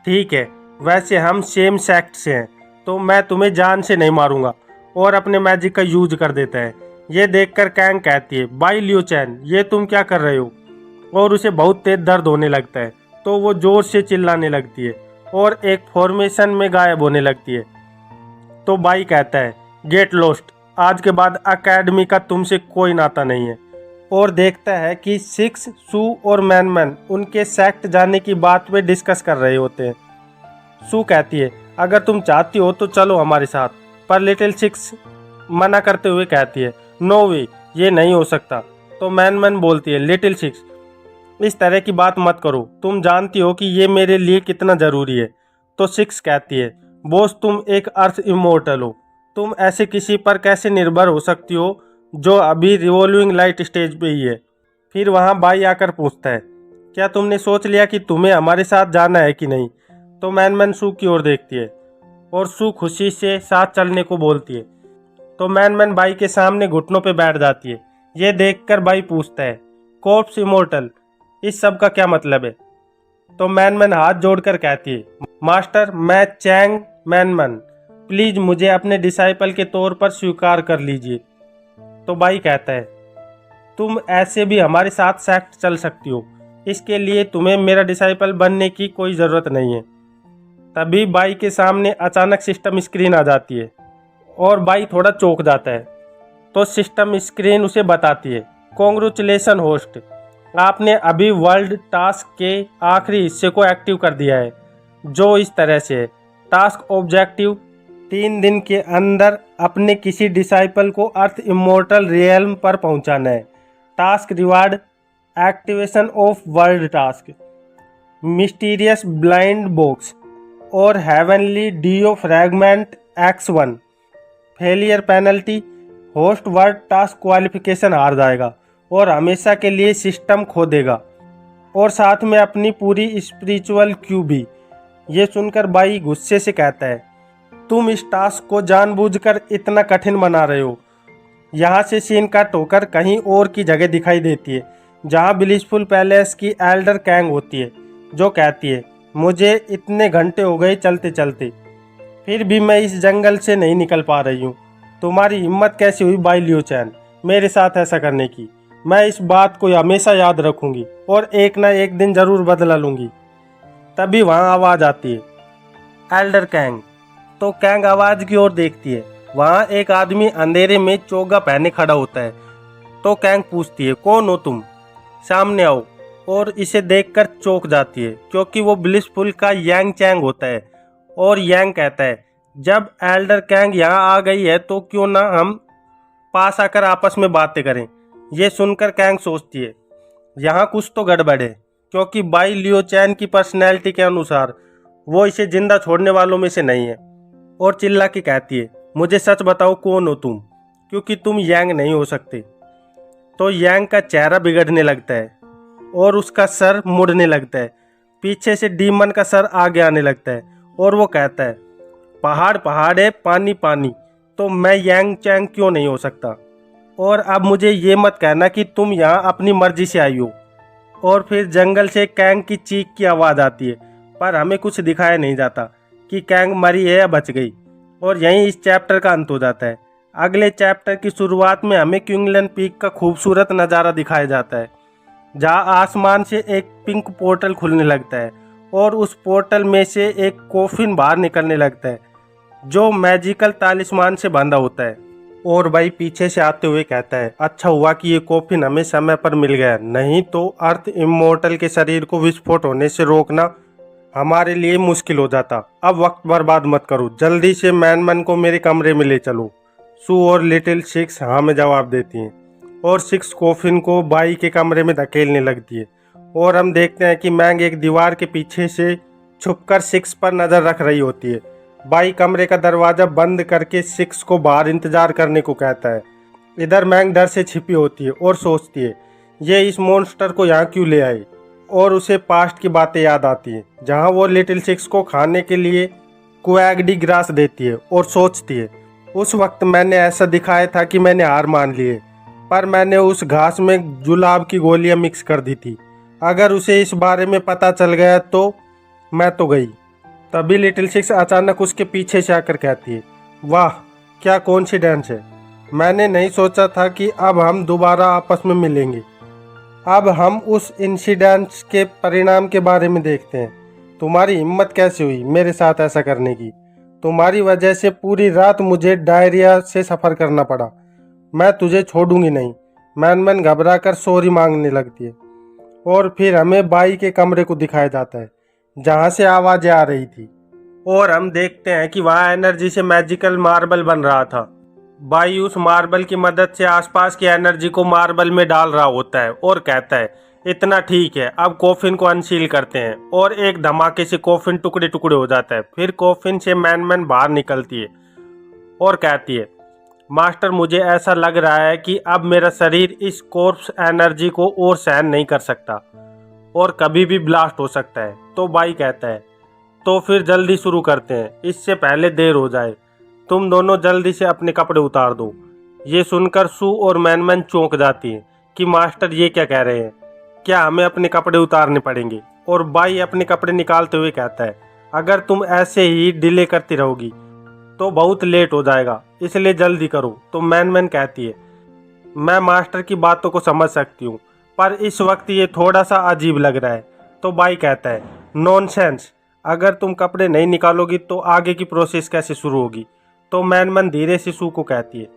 ठीक है, वैसे हम सेम सेक्ट से हैं, तो मैं तुम्हें जान से नहीं मारूंगा। और अपने मैजिक का यूज कर देता है। ये देखकर कैंग कहती है, बाई लियो चैन ये तुम क्या कर रहे हो? और उसे बहुत तेज दर्द होने लगता है, तो वो जोर से चिल्लाने लगती है और एक फॉर्मेशन में गायब होने लगती है। तो बाई कहता है, गेट लॉस्ट, आज के बाद अकेडमी का तुमसे कोई नाता नहीं है। और देखता है कि सिक्स, सू और मैन उनके सेक्ट जाने की बात पे डिस्कस कर रहे होते हैं। सू कहती है, अगर तुम चाहती हो तो चलो हमारे साथ, पर लिटिल सिक्स मना करते हुए कहती है, नो वे, ये नहीं हो सकता। तो मैन बोलती है, लिटिल सिक्स इस तरह की बात मत करो, तुम जानती हो कि ये मेरे लिए कितना ज़रूरी है। तो सिक्स कहती है, बॉस तुम एक अर्थ इमोर्टल हो, तुम ऐसे किसी पर कैसे निर्भर हो सकती हो जो अभी रिवॉल्विंग लाइट स्टेज पे ही है। फिर वहाँ बाई आकर पूछता है, क्या तुमने सोच लिया कि तुम्हें हमारे साथ जाना है कि नहीं? तो मैन सू की ओर देखती है और सू खुशी से साथ चलने को बोलती है। तो मैन बाई के सामने घुटनों पे बैठ जाती है। ये देखकर बाई पूछता है, कॉर्प्स इमोर्टल, इस सब का क्या मतलब है? तो मैन हाथ जोड़कर कहती है, मास्टर मैं चैंग मैन, प्लीज मुझे अपने डिसाइपल के तौर पर स्वीकार कर लीजिए। तो बाई कहता है, तुम ऐसे भी हमारे साथ सेक्ट चल सकती हो, इसके लिए तुम्हें मेरा डिसाइपल बनने की कोई ज़रूरत नहीं है। तभी बाई के सामने अचानक सिस्टम स्क्रीन आ जाती है और बाई थोड़ा चौंक जाता है। तो सिस्टम स्क्रीन उसे बताती है, कॉन्ग्रेचुलेसन होस्ट, आपने अभी वर्ल्ड टास्क के आखिरी हिस्से को एक्टिव कर दिया है, जो इस तरह से है। टास्क ऑब्जेक्टिव, 3 दिन के अंदर अपने किसी डिसाइपल को अर्थ इमोर्टल रियल्म पर पहुंचाना है। Task reward, activation of world task, mysterious blind box और heavenly Dao fragment X1। Failure penalty, host word task qualification हार जाएगा और हमेशा के लिए सिस्टम खो देगा और साथ में अपनी पूरी स्पिरिचुअल क्यू भी। ये सुनकर बाई गुस्से से कहता है, तुम इस टास्क को जानबूझकर इतना कठिन बना रहे हो। यहाँ से सीन कट होकर कहीं और की जगह दिखाई देती है, जहाँ ब्लिसफुल पैलेस की एल्डर कैंग होती है, जो कहती है, मुझे इतने घंटे हो गए चलते चलते, फिर भी मैं इस जंगल से नहीं निकल पा रही हूँ। तुम्हारी हिम्मत कैसी हुई बाई लियो चैन मेरे साथ ऐसा करने की? मैं इस बात को हमेशा याद रखूँगी और एक ना एक दिन ज़रूर बदला लूँगी। तभी वहाँ आवाज़ आती है, एल्डर कैंग। तो कैंग आवाज़ की ओर देखती है। वहाँ एक आदमी अंधेरे में चोगा पहने खड़ा होता है। तो कैंग पूछती है, कौन हो तुम? सामने आओ। और इसे देखकर चौंक जाती है, क्योंकि वो ब्लिसफुल का यांग चैंग होता है। और यांग कहता है, जब एल्डर कैंग यहाँ आ गई है तो क्यों ना हम पास आकर आपस में बातें करें। ये सुनकर कैंग सोचती है, यहाँ कुछ तो गड़बड़ है, क्योंकि बाई लियो चैन की पर्सनैलिटी के अनुसार वो इसे जिंदा छोड़ने वालों में से नहीं है। और चिल्ला के कहती है, मुझे सच बताओ कौन हो तुम, क्योंकि तुम यांग नहीं हो सकते। तो यांग का चेहरा बिगड़ने लगता है और उसका सर मुड़ने लगता है। पीछे से डीमन का सर आगे आने लगता है और वो कहता है, पहाड़ पहाड़ है, पानी पानी, तो मैं यांग चैंग क्यों नहीं हो सकता? और अब मुझे ये मत कहना कि तुम यहाँ अपनी मर्जी से आई हो। और फिर जंगल से कैंग की चीख की आवाज़ आती है, पर हमें कुछ दिखाया नहीं जाता कि कैंग मरी है या बच गई। और यहीं इस चैप्टर का अंत हो जाता है। अगले चैप्टर की शुरुआत में हमें क्विंगलन पीक का खूबसूरत नज़ारा दिखाया जाता है, जहाँ आसमान से एक पिंक पोर्टल खुलने लगता है और उस पोर्टल में से एक कॉफिन बाहर निकलने लगता है, जो मैजिकल तालिस्मान से बंधा होता है। और भाई पीछे से आते हुए कहता है, अच्छा हुआ कि ये कॉफिन हमें समय पर मिल गया, नहीं तो अर्थ इमोर्टल के शरीर को विस्फोट होने से रोकना हमारे लिए मुश्किल हो जाता। अब वक्त बर्बाद मत करो, जल्दी से मैन को मेरे कमरे में ले चलो। सू और लिटिल सिक्स हाँ में जवाब देती हैं और सिक्स कॉफिन को बाई के कमरे में धकेलने लगती है। और हम देखते हैं कि मैंग एक दीवार के पीछे से छुपकर सिक्स पर नज़र रख रही होती है। बाई कमरे का दरवाज़ा बंद करके सिक्स को बाहर इंतज़ार करने को कहता है। इधर मैंग डर से छिपी होती है और सोचती है, ये इस मॉन्स्टर को यहाँ क्यों ले आई। और उसे पास्ट की बातें याद आती हैं, जहाँ वो लिटिल सिक्स को खाने के लिए क्वैगडी ग्रास देती है और सोचती है, उस वक्त मैंने ऐसा दिखाया था कि मैंने हार मान ली है, पर मैंने उस घास में जुलाब की गोलियां मिक्स कर दी थी। अगर उसे इस बारे में पता चल गया तो मैं तो गई। तभी लिटिल सिक्स अचानक उसके पीछे से आकर कहती है, वाह क्या कॉन्सिडेंस है, मैंने नहीं सोचा था कि अब हम दोबारा आपस में मिलेंगे। अब हम उस इंसिडेंट्स के परिणाम के बारे में देखते हैं। तुम्हारी हिम्मत कैसे हुई मेरे साथ ऐसा करने की? तुम्हारी वजह से पूरी रात मुझे डायरिया से सफ़र करना पड़ा। मैं तुझे छोड़ूंगी नहीं। मैन घबरा कर सॉरी मांगने लगती है। और फिर हमें बाई के कमरे को दिखाया जाता है, जहाँ से आवाज़ें आ रही थी। और हम देखते हैं कि वहाँ एनर्जी से मैजिकल मार्बल बन रहा था। बाई उस मार्बल की मदद से आसपास की एनर्जी को मार्बल में डाल रहा होता है और कहता है, इतना ठीक है, अब कॉफिन को अनसील करते हैं। और एक धमाके से कॉफिन टुकड़े टुकड़े हो जाता है। फिर कॉफिन से मैन बाहर निकलती है और कहती है, मास्टर मुझे ऐसा लग रहा है कि अब मेरा शरीर इस कॉर्प्स एनर्जी को और सहन नहीं कर सकता और कभी भी ब्लास्ट हो सकता है। तो बाई कहता है, तो फिर जल्दी शुरू करते हैं, इससे पहले देर हो जाए। तुम दोनों जल्दी से अपने कपड़े उतार दो। ये सुनकर सू और मैनमैन चौंक जाती है कि मास्टर ये क्या कह रहे हैं, क्या हमें अपने कपड़े उतारने पड़ेंगे। और बाई अपने कपड़े निकालते हुए कहता है, अगर तुम ऐसे ही डिले करती रहोगी तो बहुत लेट हो जाएगा, इसलिए जल्दी करो। तो मैनमैन कहती है, मैं मास्टर की बातों को समझ सकती हूँ, पर इस वक्त ये थोड़ा सा अजीब लग रहा है। तो बाई कहता है, नॉनसेंस, अगर तुम कपड़े नहीं निकालोगी तो आगे की प्रोसेस कैसे शुरू होगी। तो मैनमैन धीरे से सू को कहती है,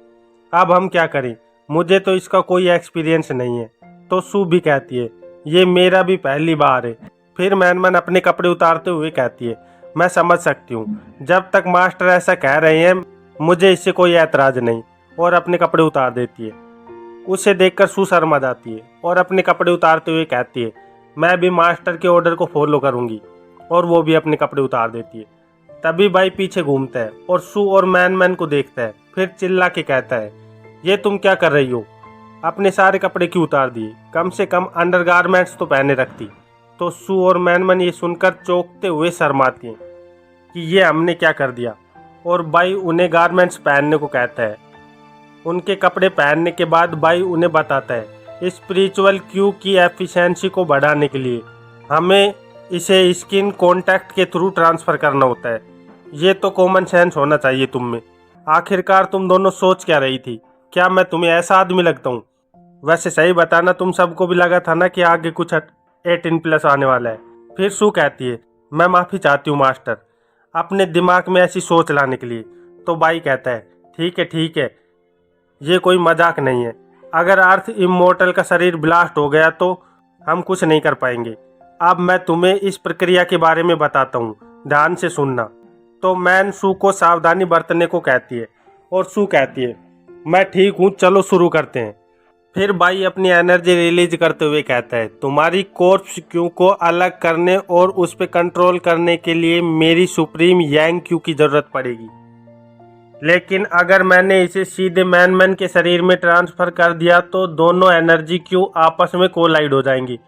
अब हम क्या करें, मुझे तो इसका कोई एक्सपीरियंस नहीं है। तो सू भी कहती है, ये मेरा भी पहली बार है। फिर मैनमैन अपने कपड़े उतारते हुए कहती है, मैं समझ सकती हूँ, जब तक मास्टर ऐसा कह रहे हैं मुझे इससे कोई ऐतराज नहीं। और अपने कपड़े उतार देती है। उसे देखकर सू शर्मा जाती है और अपने कपड़े उतारते हुए कहती है, मैं भी मास्टर के ऑर्डर को फॉलो करूँगी। और वो भी अपने कपड़े उतार देती है। तभी बाई पीछे घूमता है और सू और मैनमैन को देखता है, फिर चिल्ला के कहता है, ये तुम क्या कर रही हो, अपने सारे कपड़े क्यों उतार दिए, कम से कम अंडरगारमेंट्स तो पहने रखती। तो सू और मैनमैन ये सुनकर चौंकते हुए शर्माती हैं कि ये हमने क्या कर दिया। और बाई उन्हें गारमेंट्स पहनने को कहता है। उनके कपड़े पहनने के बाद बाई उन्हें बताता है, स्पिरिचुअल क्यू की एफिशिएंसी को बढ़ाने के लिए हमें इसे स्किन कांटेक्ट के थ्रू ट्रांसफ़र करना होता है। ये तो कॉमन सेंस होना चाहिए तुम में। आखिरकार तुम दोनों सोच क्या रही थी, क्या मैं तुम्हें ऐसा आदमी लगता हूँ। वैसे सही बताना, तुम सबको भी लगा था ना कि आगे कुछ 18+ आने वाला है। फिर सू कहती है, मैं माफ़ी चाहती हूँ मास्टर, अपने दिमाग में ऐसी सोच लाने के लिए। तो बाई कहता है, ठीक है, ये कोई मजाक नहीं है। अगर अर्थ इमोर्टल का शरीर ब्लास्ट हो गया तो हम कुछ नहीं कर पाएंगे। अब मैं तुम्हें इस प्रक्रिया के बारे में बताता हूँ, ध्यान से सुनना। तो मैन सू को सावधानी बरतने को कहती है और सू कहती है, मैं ठीक हूँ, चलो शुरू करते हैं। फिर बाई अपनी एनर्जी रिलीज करते हुए कहता है, तुम्हारी कॉर्प्स क्यू को अलग करने और उस पर कंट्रोल करने के लिए मेरी सुप्रीम यांग क्यू की ज़रूरत पड़ेगी। लेकिन अगर मैंने इसे सीधे मैनमैन के शरीर में ट्रांसफ़र कर दिया तो दोनों एनर्जी क्यू आपस में कोलाइड हो जाएंगी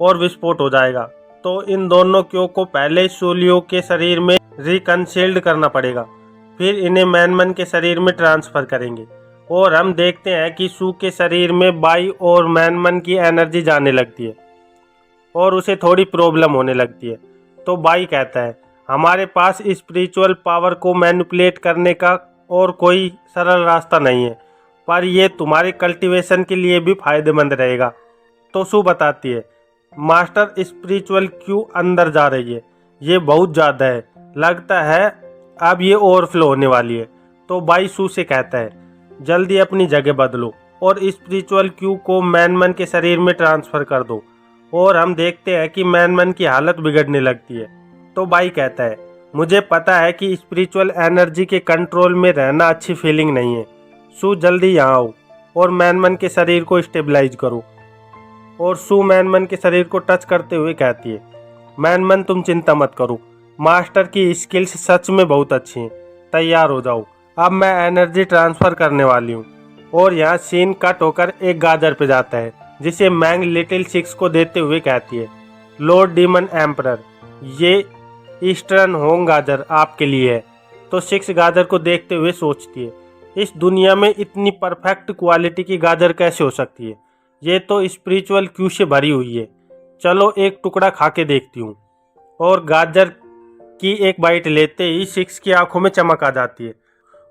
और विस्फोट हो जाएगा। तो इन दोनों क्यू को पहले सूलियो के शरीर में रिकन्सिल्ड करना पड़ेगा, फिर इन्हें मैनमैन के शरीर में ट्रांसफ़र करेंगे। और हम देखते हैं कि सू के शरीर में बाई और मैनमैन की एनर्जी जाने लगती है और उसे थोड़ी प्रॉब्लम होने लगती है। तो बाई कहता है, हमारे पास स्पिरिचुअल पावर को मैनिपुलेट करने का और कोई सरल रास्ता नहीं है, पर यह तुम्हारे कल्टीवेशन के लिए भी फायदेमंद रहेगा। तो सू बताती है, मास्टर स्पिरिचुअल क्यू अंदर जा रही है, ये बहुत ज़्यादा है, लगता है अब ये ओवरफ्लो होने वाली है। तो बाई सू से कहता है, जल्दी अपनी जगह बदलो और स्पिरिचुअल क्यू को मैनमैन के शरीर में ट्रांसफ़र कर दो। और हम देखते हैं कि मैनमैन की हालत बिगड़ने लगती है। तो बाई कहता है, मुझे पता है कि स्पिरिचुअल एनर्जी के कंट्रोल में रहना अच्छी फीलिंग नहीं है। सू जल्दी यहाँ आओ और मैनमैन के शरीर को स्टेबलाइज करो। और सू मैनमैन के शरीर को टच करते हुए कहती है, मैनमैन तुम चिंता मत करो, मास्टर की स्किल्स सच में बहुत अच्छी हैं, तैयार हो जाओ, अब मैं एनर्जी ट्रांसफ़र करने वाली हूँ। और यहाँ सीन कट होकर एक गाजर पे जाता है जिसे मैंग लिटिल सिक्स को देते हुए कहती है, लॉर्ड डीमन एम्परर, ये ईस्टर्न होंग गाजर आपके लिए है। तो सिक्स गाजर को देखते हुए सोचती है, इस दुनिया में इतनी परफेक्ट क्वालिटी की गाजर कैसे हो सकती है, ये तो स्पिरिचुअल क्यू से भरी हुई है, चलो एक टुकड़ा खा के देखती हूँ। और गाजर की एक बाइट लेते ही सिक्स की आंखों में चमक आ जाती है।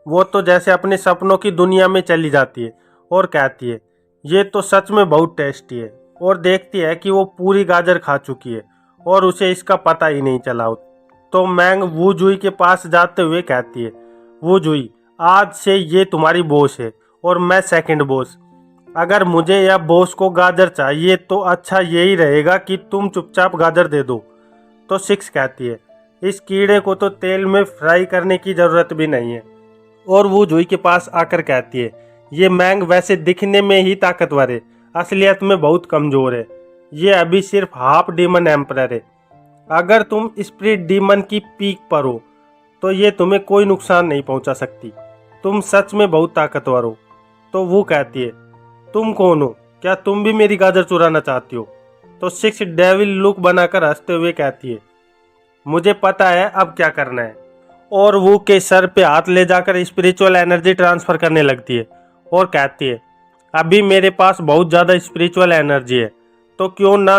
वो तो जैसे अपने सपनों की दुनिया में चली जाती है और कहती है, ये तो सच में बहुत टेस्टी है। और देखती है कि वो पूरी गाजर खा चुकी है और उसे इसका पता ही नहीं चला। तो मैंग वू जुई के पास जाते हुए कहती है, वू जुई, आज से ये तुम्हारी बॉस है और मैं सेकंड बॉस। अगर मुझे या बॉस को गाजर चाहिए तो अच्छा यही रहेगा कि तुम चुपचाप गाजर दे दो। तो सिक्स कहती है, इस कीड़े को तो तेल में फ्राई करने की ज़रूरत भी नहीं है। और वो जुई के पास आकर कहती है, ये मैंग वैसे दिखने में ही ताकतवर है, असलियत में बहुत कमज़ोर है, ये अभी सिर्फ हाफ डीमन एम्परर है। अगर तुम स्पिरिट डीमन की पीक पर हो तो ये तुम्हें कोई नुकसान नहीं पहुंचा सकती, तुम सच में बहुत ताकतवर हो। तो वो कहती है, तुम कौन हो, क्या तुम भी मेरी गाजर चुराना चाहती हो। तो सिक्स डेविल लुक बनाकर हंसते हुए कहती है, मुझे पता है अब क्या करना है। और वो के सर पे हाथ ले जाकर स्पिरिचुअल एनर्जी ट्रांसफ़र करने लगती है और कहती है, अभी मेरे पास बहुत ज़्यादा स्पिरिचुअल एनर्जी है, तो क्यों ना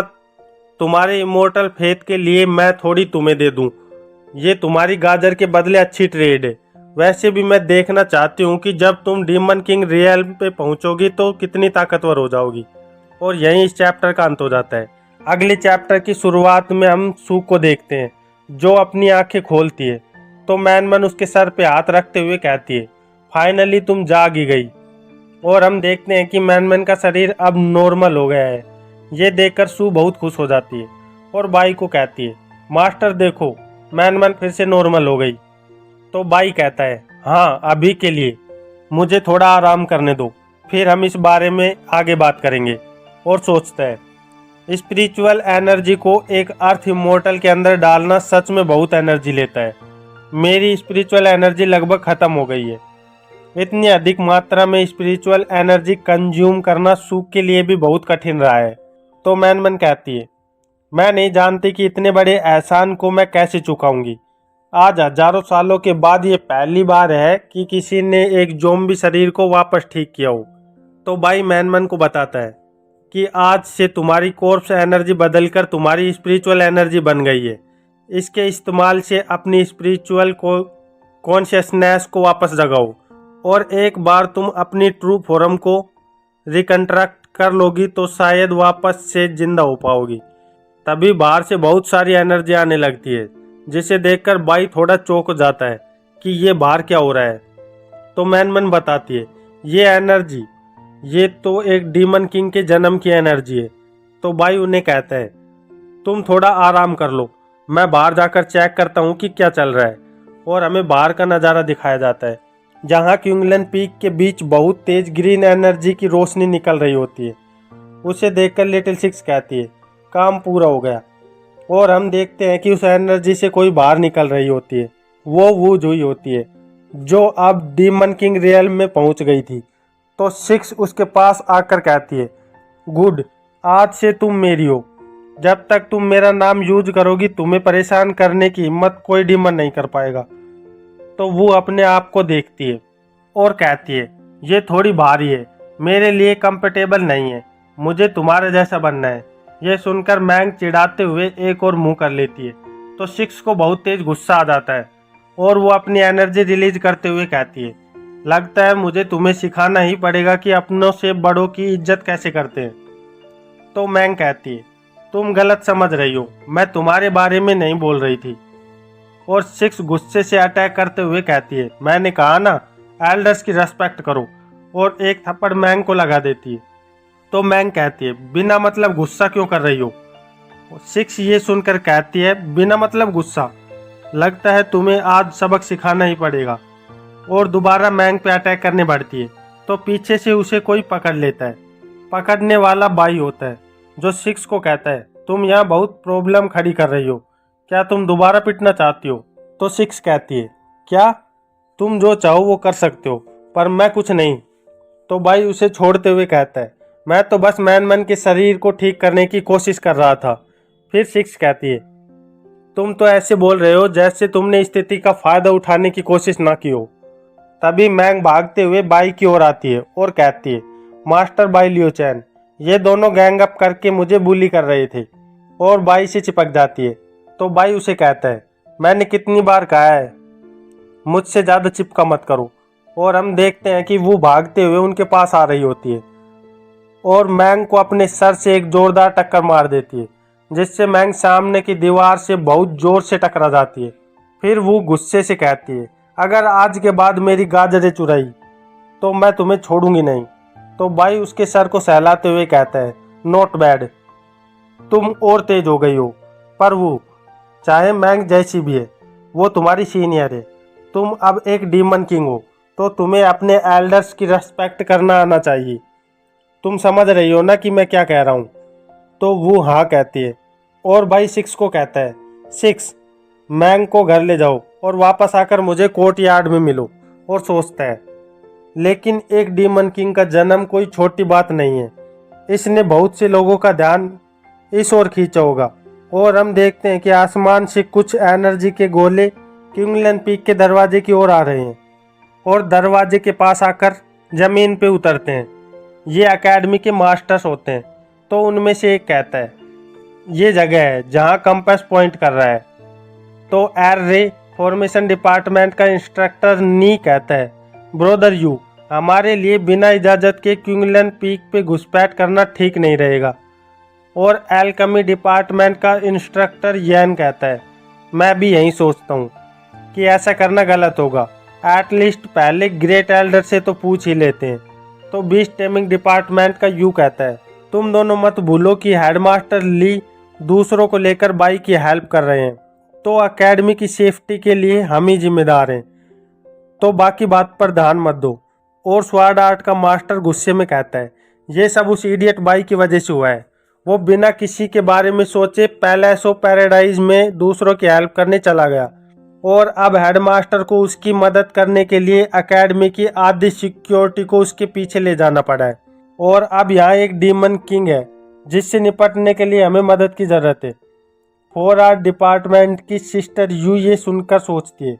तुम्हारे इमोर्टल फेथ के लिए मैं थोड़ी तुम्हें दे दूं। ये तुम्हारी गाजर के बदले अच्छी ट्रेड है। वैसे भी मैं देखना चाहती हूँ कि जब तुम डीमन किंग रियल्म पे पहुँचोगी तो कितनी ताकतवर हो जाओगी। और यहीं इस चैप्टर का अंत हो जाता है। अगले चैप्टर की शुरुआत में हम सू को देखते हैं, जो अपनी आंखें खोलती है तो मैनमन उसके सर पे हाथ रखते हुए कहती है, फाइनली तुम जाग ही गई। और हम देखते हैं कि मैनमन का शरीर अब नॉर्मल हो गया है। ये देखकर सू बहुत खुश हो जाती है और बाई को कहती है, मास्टर देखो, मैनमन फिर से नॉर्मल हो गई। तो बाई कहता है, हाँ अभी के लिए मुझे थोड़ा आराम करने दो, फिर हम इस बारे में आगे बात करेंगे। और सोचता है, स्पिरिचुअल एनर्जी को एक अर्थ इमोर्टल के अंदर डालना सच में बहुत एनर्जी लेता है। मेरी स्पिरिचुअल एनर्जी लगभग ख़त्म हो गई है। इतनी अधिक मात्रा में स्पिरिचुअल एनर्जी कंज्यूम करना सूख के लिए भी बहुत कठिन रहा है। तो मैनमन कहती है, मैं नहीं जानती कि इतने बड़े एहसान को मैं कैसे चुकाऊंगी। आज हजारों सालों के बाद ये पहली बार है कि किसी ने एक ज़ॉम्बी शरीर को वापस ठीक किया हो। तो भाई मैनमन को बताता है कि आज से तुम्हारी कॉर्प्स एनर्जी बदलकर तुम्हारी स्पिरिचुअल एनर्जी बन गई है। इसके इस्तेमाल से अपनी स्पिरिचुअल को कॉन्शियसनेस को वापस जगाओ और एक बार तुम अपनी ट्रू फॉर्म को रिकंस्ट्रक्ट कर लोगी तो शायद वापस से जिंदा हो पाओगी। तभी बाहर से बहुत सारी एनर्जी आने लगती है, जिसे देखकर बाई थोड़ा चौंक जाता है कि ये बाहर क्या हो रहा है। तो मैनमन बताती है, ये एनर्जी, ये तो एक डीमन किंग के जन्म की एनर्जी है। तो बाई उन्हें कहता है, तुम थोड़ा आराम कर लो, मैं बाहर जाकर चेक करता हूँ कि क्या चल रहा है। और हमें बाहर का नज़ारा दिखाया जाता है, जहाँ क्विंगलन पीक के बीच बहुत तेज ग्रीन एनर्जी की रोशनी निकल रही होती है। उसे देखकर लिटिल सिक्स कहती है, काम पूरा हो गया। और हम देखते हैं कि उस एनर्जी से कोई बाहर निकल रही होती है। वो वूज हुई होती है, जो अब डीमन किंग रियल में पहुंच गई थी। तो सिक्स उसके पास आकर कहती है, गुड, आज से तुम मेरी हो। जब तक तुम मेरा नाम यूज करोगी तुम्हें परेशान करने की हिम्मत कोई डीमन नहीं कर पाएगा। तो वो अपने आप को देखती है और कहती है, ये थोड़ी भारी है, मेरे लिए कंफर्टेबल नहीं है, मुझे तुम्हारे जैसा बनना है। यह सुनकर मैंग चिढ़ाते हुए एक और मुंह कर लेती है। तो सिक्स को बहुत तेज गुस्सा आ जाता है और वो अपनी एनर्जी रिलीज करते हुए कहती है, लगता है मुझे तुम्हें सिखाना ही पड़ेगा कि अपनों से बड़ों की इज्जत कैसे करते हैं। तो मैंग कहती है, तुम गलत समझ रही हो, मैं तुम्हारे बारे में नहीं बोल रही थी। और सिक्स गुस्से से अटैक करते हुए कहती है, मैंने कहा ना, एल्डर्स की रेस्पेक्ट करो। और एक थप्पड़ मैंग को लगा देती है। तो मैंग कहती है, बिना मतलब गुस्सा क्यों कर रही हो। सिक्स ये सुनकर कहती है, बिना मतलब गुस्सा, लगता है तुम्हें आज सबक सिखाना ही पड़ेगा। और दोबारा मैंग पे अटैक करने बढ़ती है। तो पीछे से उसे कोई पकड़ लेता है। पकड़ने वाला बाई होता है, जो सिक्स को कहता है, तुम यहाँ बहुत प्रॉब्लम खड़ी कर रही हो, क्या तुम दोबारा पिटना चाहती हो। तो सिक्स कहती है, क्या, तुम जो चाहो वो कर सकते हो, पर मैं कुछ नहीं। तो बाई उसे छोड़ते हुए कहता है, मैं तो बस मैनमन के शरीर को ठीक करने की कोशिश कर रहा था। फिर सिक्स कहती है, तुम तो ऐसे बोल रहे हो जैसे तुमने स्थिति का फायदा उठाने की कोशिश ना की हो। तभी मैंग भागते हुए बाई की ओर आती है और कहती है, मास्टर बाई लियो चैन, ये दोनों गैंग अप करके मुझे बुली कर रहे थे। और बाई से चिपक जाती है। तो बाई उसे कहता है, मैंने कितनी बार कहा है मुझसे ज़्यादा चिपका मत करो। और हम देखते हैं कि वो भागते हुए उनके पास आ रही होती है और मैंग को अपने सर से एक जोरदार टक्कर मार देती है, जिससे मैंग सामने की दीवार से बहुत जोर से टकरा जाती है। फिर वो गुस्से से कहती है, अगर आज के बाद मेरी गाजरें चुराई तो मैं तुम्हें छोड़ूंगी नहीं। तो बाई उसके सर को सहलाते हुए कहता है, नॉट बैड, तुम और तेज हो गई हो। पर वो, चाहे मैंग जैसी भी है, वो तुम्हारी सीनियर है। तुम अब एक डीमन किंग हो, तो तुम्हें अपने एल्डर्स की रेस्पेक्ट करना आना चाहिए। तुम समझ रही हो ना कि मैं क्या कह रहा हूँ। तो वो हाँ कहती है और भाई सिक्स को कहता है, सिक्स, मैंग को घर ले जाओ और वापस आकर मुझे कोर्ट यार्ड में मिलो। और सोचता है, लेकिन एक डीमन किंग का जन्म कोई छोटी बात नहीं है, इसने बहुत से लोगों का ध्यान इस ओर खींचा होगा। और हम देखते हैं कि आसमान से कुछ एनर्जी के गोले क्विंगलैन पीक के दरवाजे की ओर आ रहे हैं और दरवाजे के पास आकर ज़मीन पे उतरते हैं। ये एकेडमी के मास्टर्स होते हैं। तो उनमें से एक कहता है, ये जगह है जहाँ कंपास पॉइंट कर रहा है। तो एयर रे फॉर्मेशन डिपार्टमेंट का इंस्ट्रक्टर नी कहता है, ब्रदर यू, हमारे लिए बिना इजाज़त के क्विंगलैन पीक पे घुसपैठ करना ठीक नहीं रहेगा। और एल्केमी डिपार्टमेंट का इंस्ट्रक्टर यैन कहता है, मैं भी यही सोचता हूँ कि ऐसा करना गलत होगा। एटलीस्ट पहले ग्रेट एल्डर से तो पूछ ही लेते हैं। तो बीस्ट टेमिंग डिपार्टमेंट का यू कहता है, तुम दोनों मत भूलो कि हेडमास्टर ली दूसरों को लेकर बाई की हेल्प कर रहे हैं, तो एकेडमी की सेफ्टी के लिए हम ही जिम्मेदार हैं, तो बाकी बात पर ध्यान मत दो। और स्वॉर्ड आर्ट का मास्टर गुस्से में कहता है, ये सब उस इडियट बाई की वजह से हुआ है। वो बिना किसी के बारे में सोचे पैलेस ऑफ पैराडाइज में दूसरों की हेल्प करने चला गया और अब हेडमास्टर को उसकी मदद करने के लिए एकेडमी की आधी सिक्योरिटी को उसके पीछे ले जाना पड़ा है। और अब यहाँ एक डीमन किंग है जिससे निपटने के लिए हमें मदद की ज़रूरत है। 4 आर्ट डिपार्टमेंट की सिस्टर यू ये सुनकर सोचती है,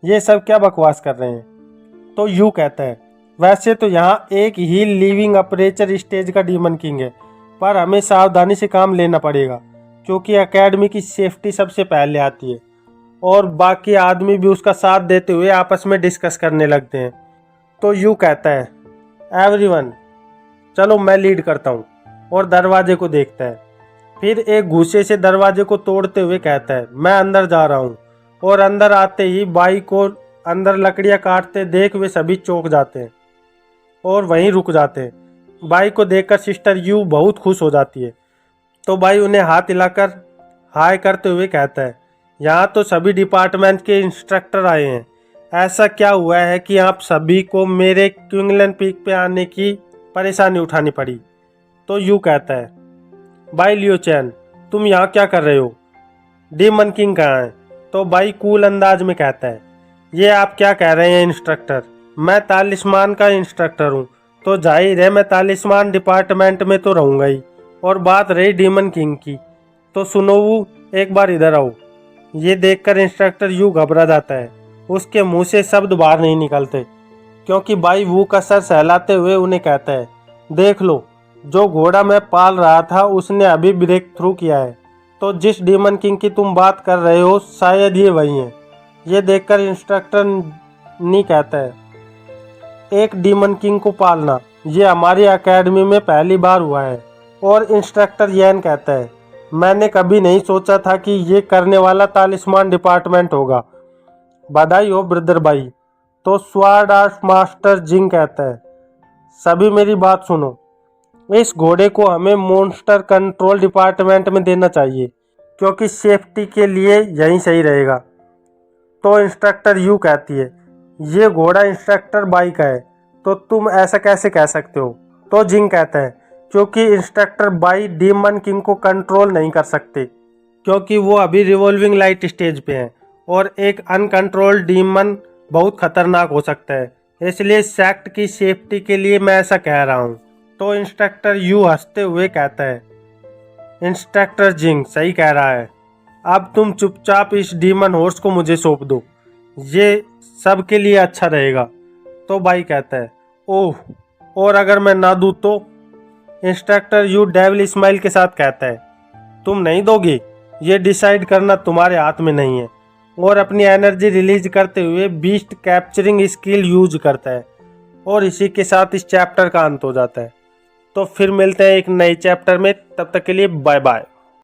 ये सब क्या बकवास कर रहे हैं। तो यू कहता है, वैसे तो यहाँ एक ही लिविंग अपर्चर स्टेज का डीमन किंग है, पर हमें सावधानी से काम लेना पड़ेगा क्योंकि एकेडमी की सेफ्टी सबसे पहले आती है। और बाकी आदमी भी उसका साथ देते हुए आपस में डिस्कस करने लगते हैं। तो यू कहता है, एवरीवन, चलो मैं लीड करता हूँ, और दरवाजे को देखता है। फिर एक घूसे से दरवाजे को तोड़ते हुए कहता है, मैं अंदर जा रहा हूँ। और अंदर आते ही बाई को अंदर लकड़ियाँ काटते देख वे सभी चौंक जाते हैं और वहीं रुक जाते हैं। बाई को देखकर सिस्टर यू बहुत खुश हो जाती है। तो बाई उन्हें हाथ हिलाकर हाय करते हुए कहता है, यहाँ तो सभी डिपार्टमेंट के इंस्ट्रक्टर आए हैं, ऐसा क्या हुआ है कि आप सभी को मेरे क्विंगलैन पीक पे आने की परेशानी उठानी पड़ी। तो यू कहता है, बाई लियो चैन, तुम यहाँ क्या कर रहे हो, डीमन किंग कहाँ है। तो बाई कूल अंदाज में कहता है, ये आप क्या कह रहे हैं इंस्ट्रक्टर, मैं तालिस्मान का इंस्ट्रक्टर हूँ, तो जाहिर है मैं तालिस्मान डिपार्टमेंट में तो रहूँगा ही। और बात रही डीमन किंग की, तो सुनो वो, एक बार इधर आओ। ये देखकर इंस्ट्रक्टर यू घबरा जाता है, उसके मुंह से शब्द बाहर नहीं निकलते क्योंकि बाई वू का सर सहलाते हुए उन्हें कहता है, देख लो, जो घोड़ा मैं पाल रहा था उसने अभी ब्रेक थ्रू किया है। तो जिस डीमन किंग की तुम बात कर रहे हो शायद ये वही है। ये देखकर इंस्ट्रक्टर नी कहता है, एक डीमन किंग को पालना ये हमारी एकेडमी में पहली बार हुआ है। और इंस्ट्रक्टर यैन कहता है, मैंने कभी नहीं सोचा था कि ये करने वाला तालिस्मान डिपार्टमेंट होगा, बधाई हो ब्रदर बाई। तो स्वॉर्ड आर्ट मास्टर जिंग कहता है, सभी मेरी बात सुनो, इस घोड़े को हमें मॉन्स्टर कंट्रोल डिपार्टमेंट में देना चाहिए क्योंकि सेफ्टी के लिए यही सही रहेगा। तो इंस्ट्रक्टर यू कहती है, ये घोड़ा इंस्ट्रक्टर बाई का है, तो तुम ऐसा कैसे कह सकते हो। तो जिंग कहता है, क्योंकि इंस्ट्रक्टर बाई डीमन किंग को कंट्रोल नहीं कर सकते क्योंकि वो अभी रिवॉल्विंग लाइट स्टेज पे हैं और एक अनकंट्रोल्ड डीमन बहुत खतरनाक हो सकता है, इसलिए सेक्ट की सेफ्टी के लिए मैं ऐसा कह रहा हूँ। तो इंस्ट्रक्टर यू हंसते हुए कहता है, इंस्ट्रक्टर जिंग सही कह रहा है, अब तुम चुपचाप इस डीमन हॉर्स को मुझे सौंप दो, ये सबके लिए अच्छा रहेगा। तो बाई कहता है, ओह, और अगर मैं ना दूँ तो। इंस्ट्रक्टर यू डेविल स्माइल के साथ कहता है, तुम नहीं दोगे, ये डिसाइड करना तुम्हारे हाथ में नहीं है। और अपनी एनर्जी रिलीज करते हुए बीस्ट कैप्चरिंग स्किल यूज करता है और इसी के साथ इस चैप्टर का अंत हो जाता है। तो फिर मिलते हैं एक नए चैप्टर में, तब तक के लिए बाय बाय।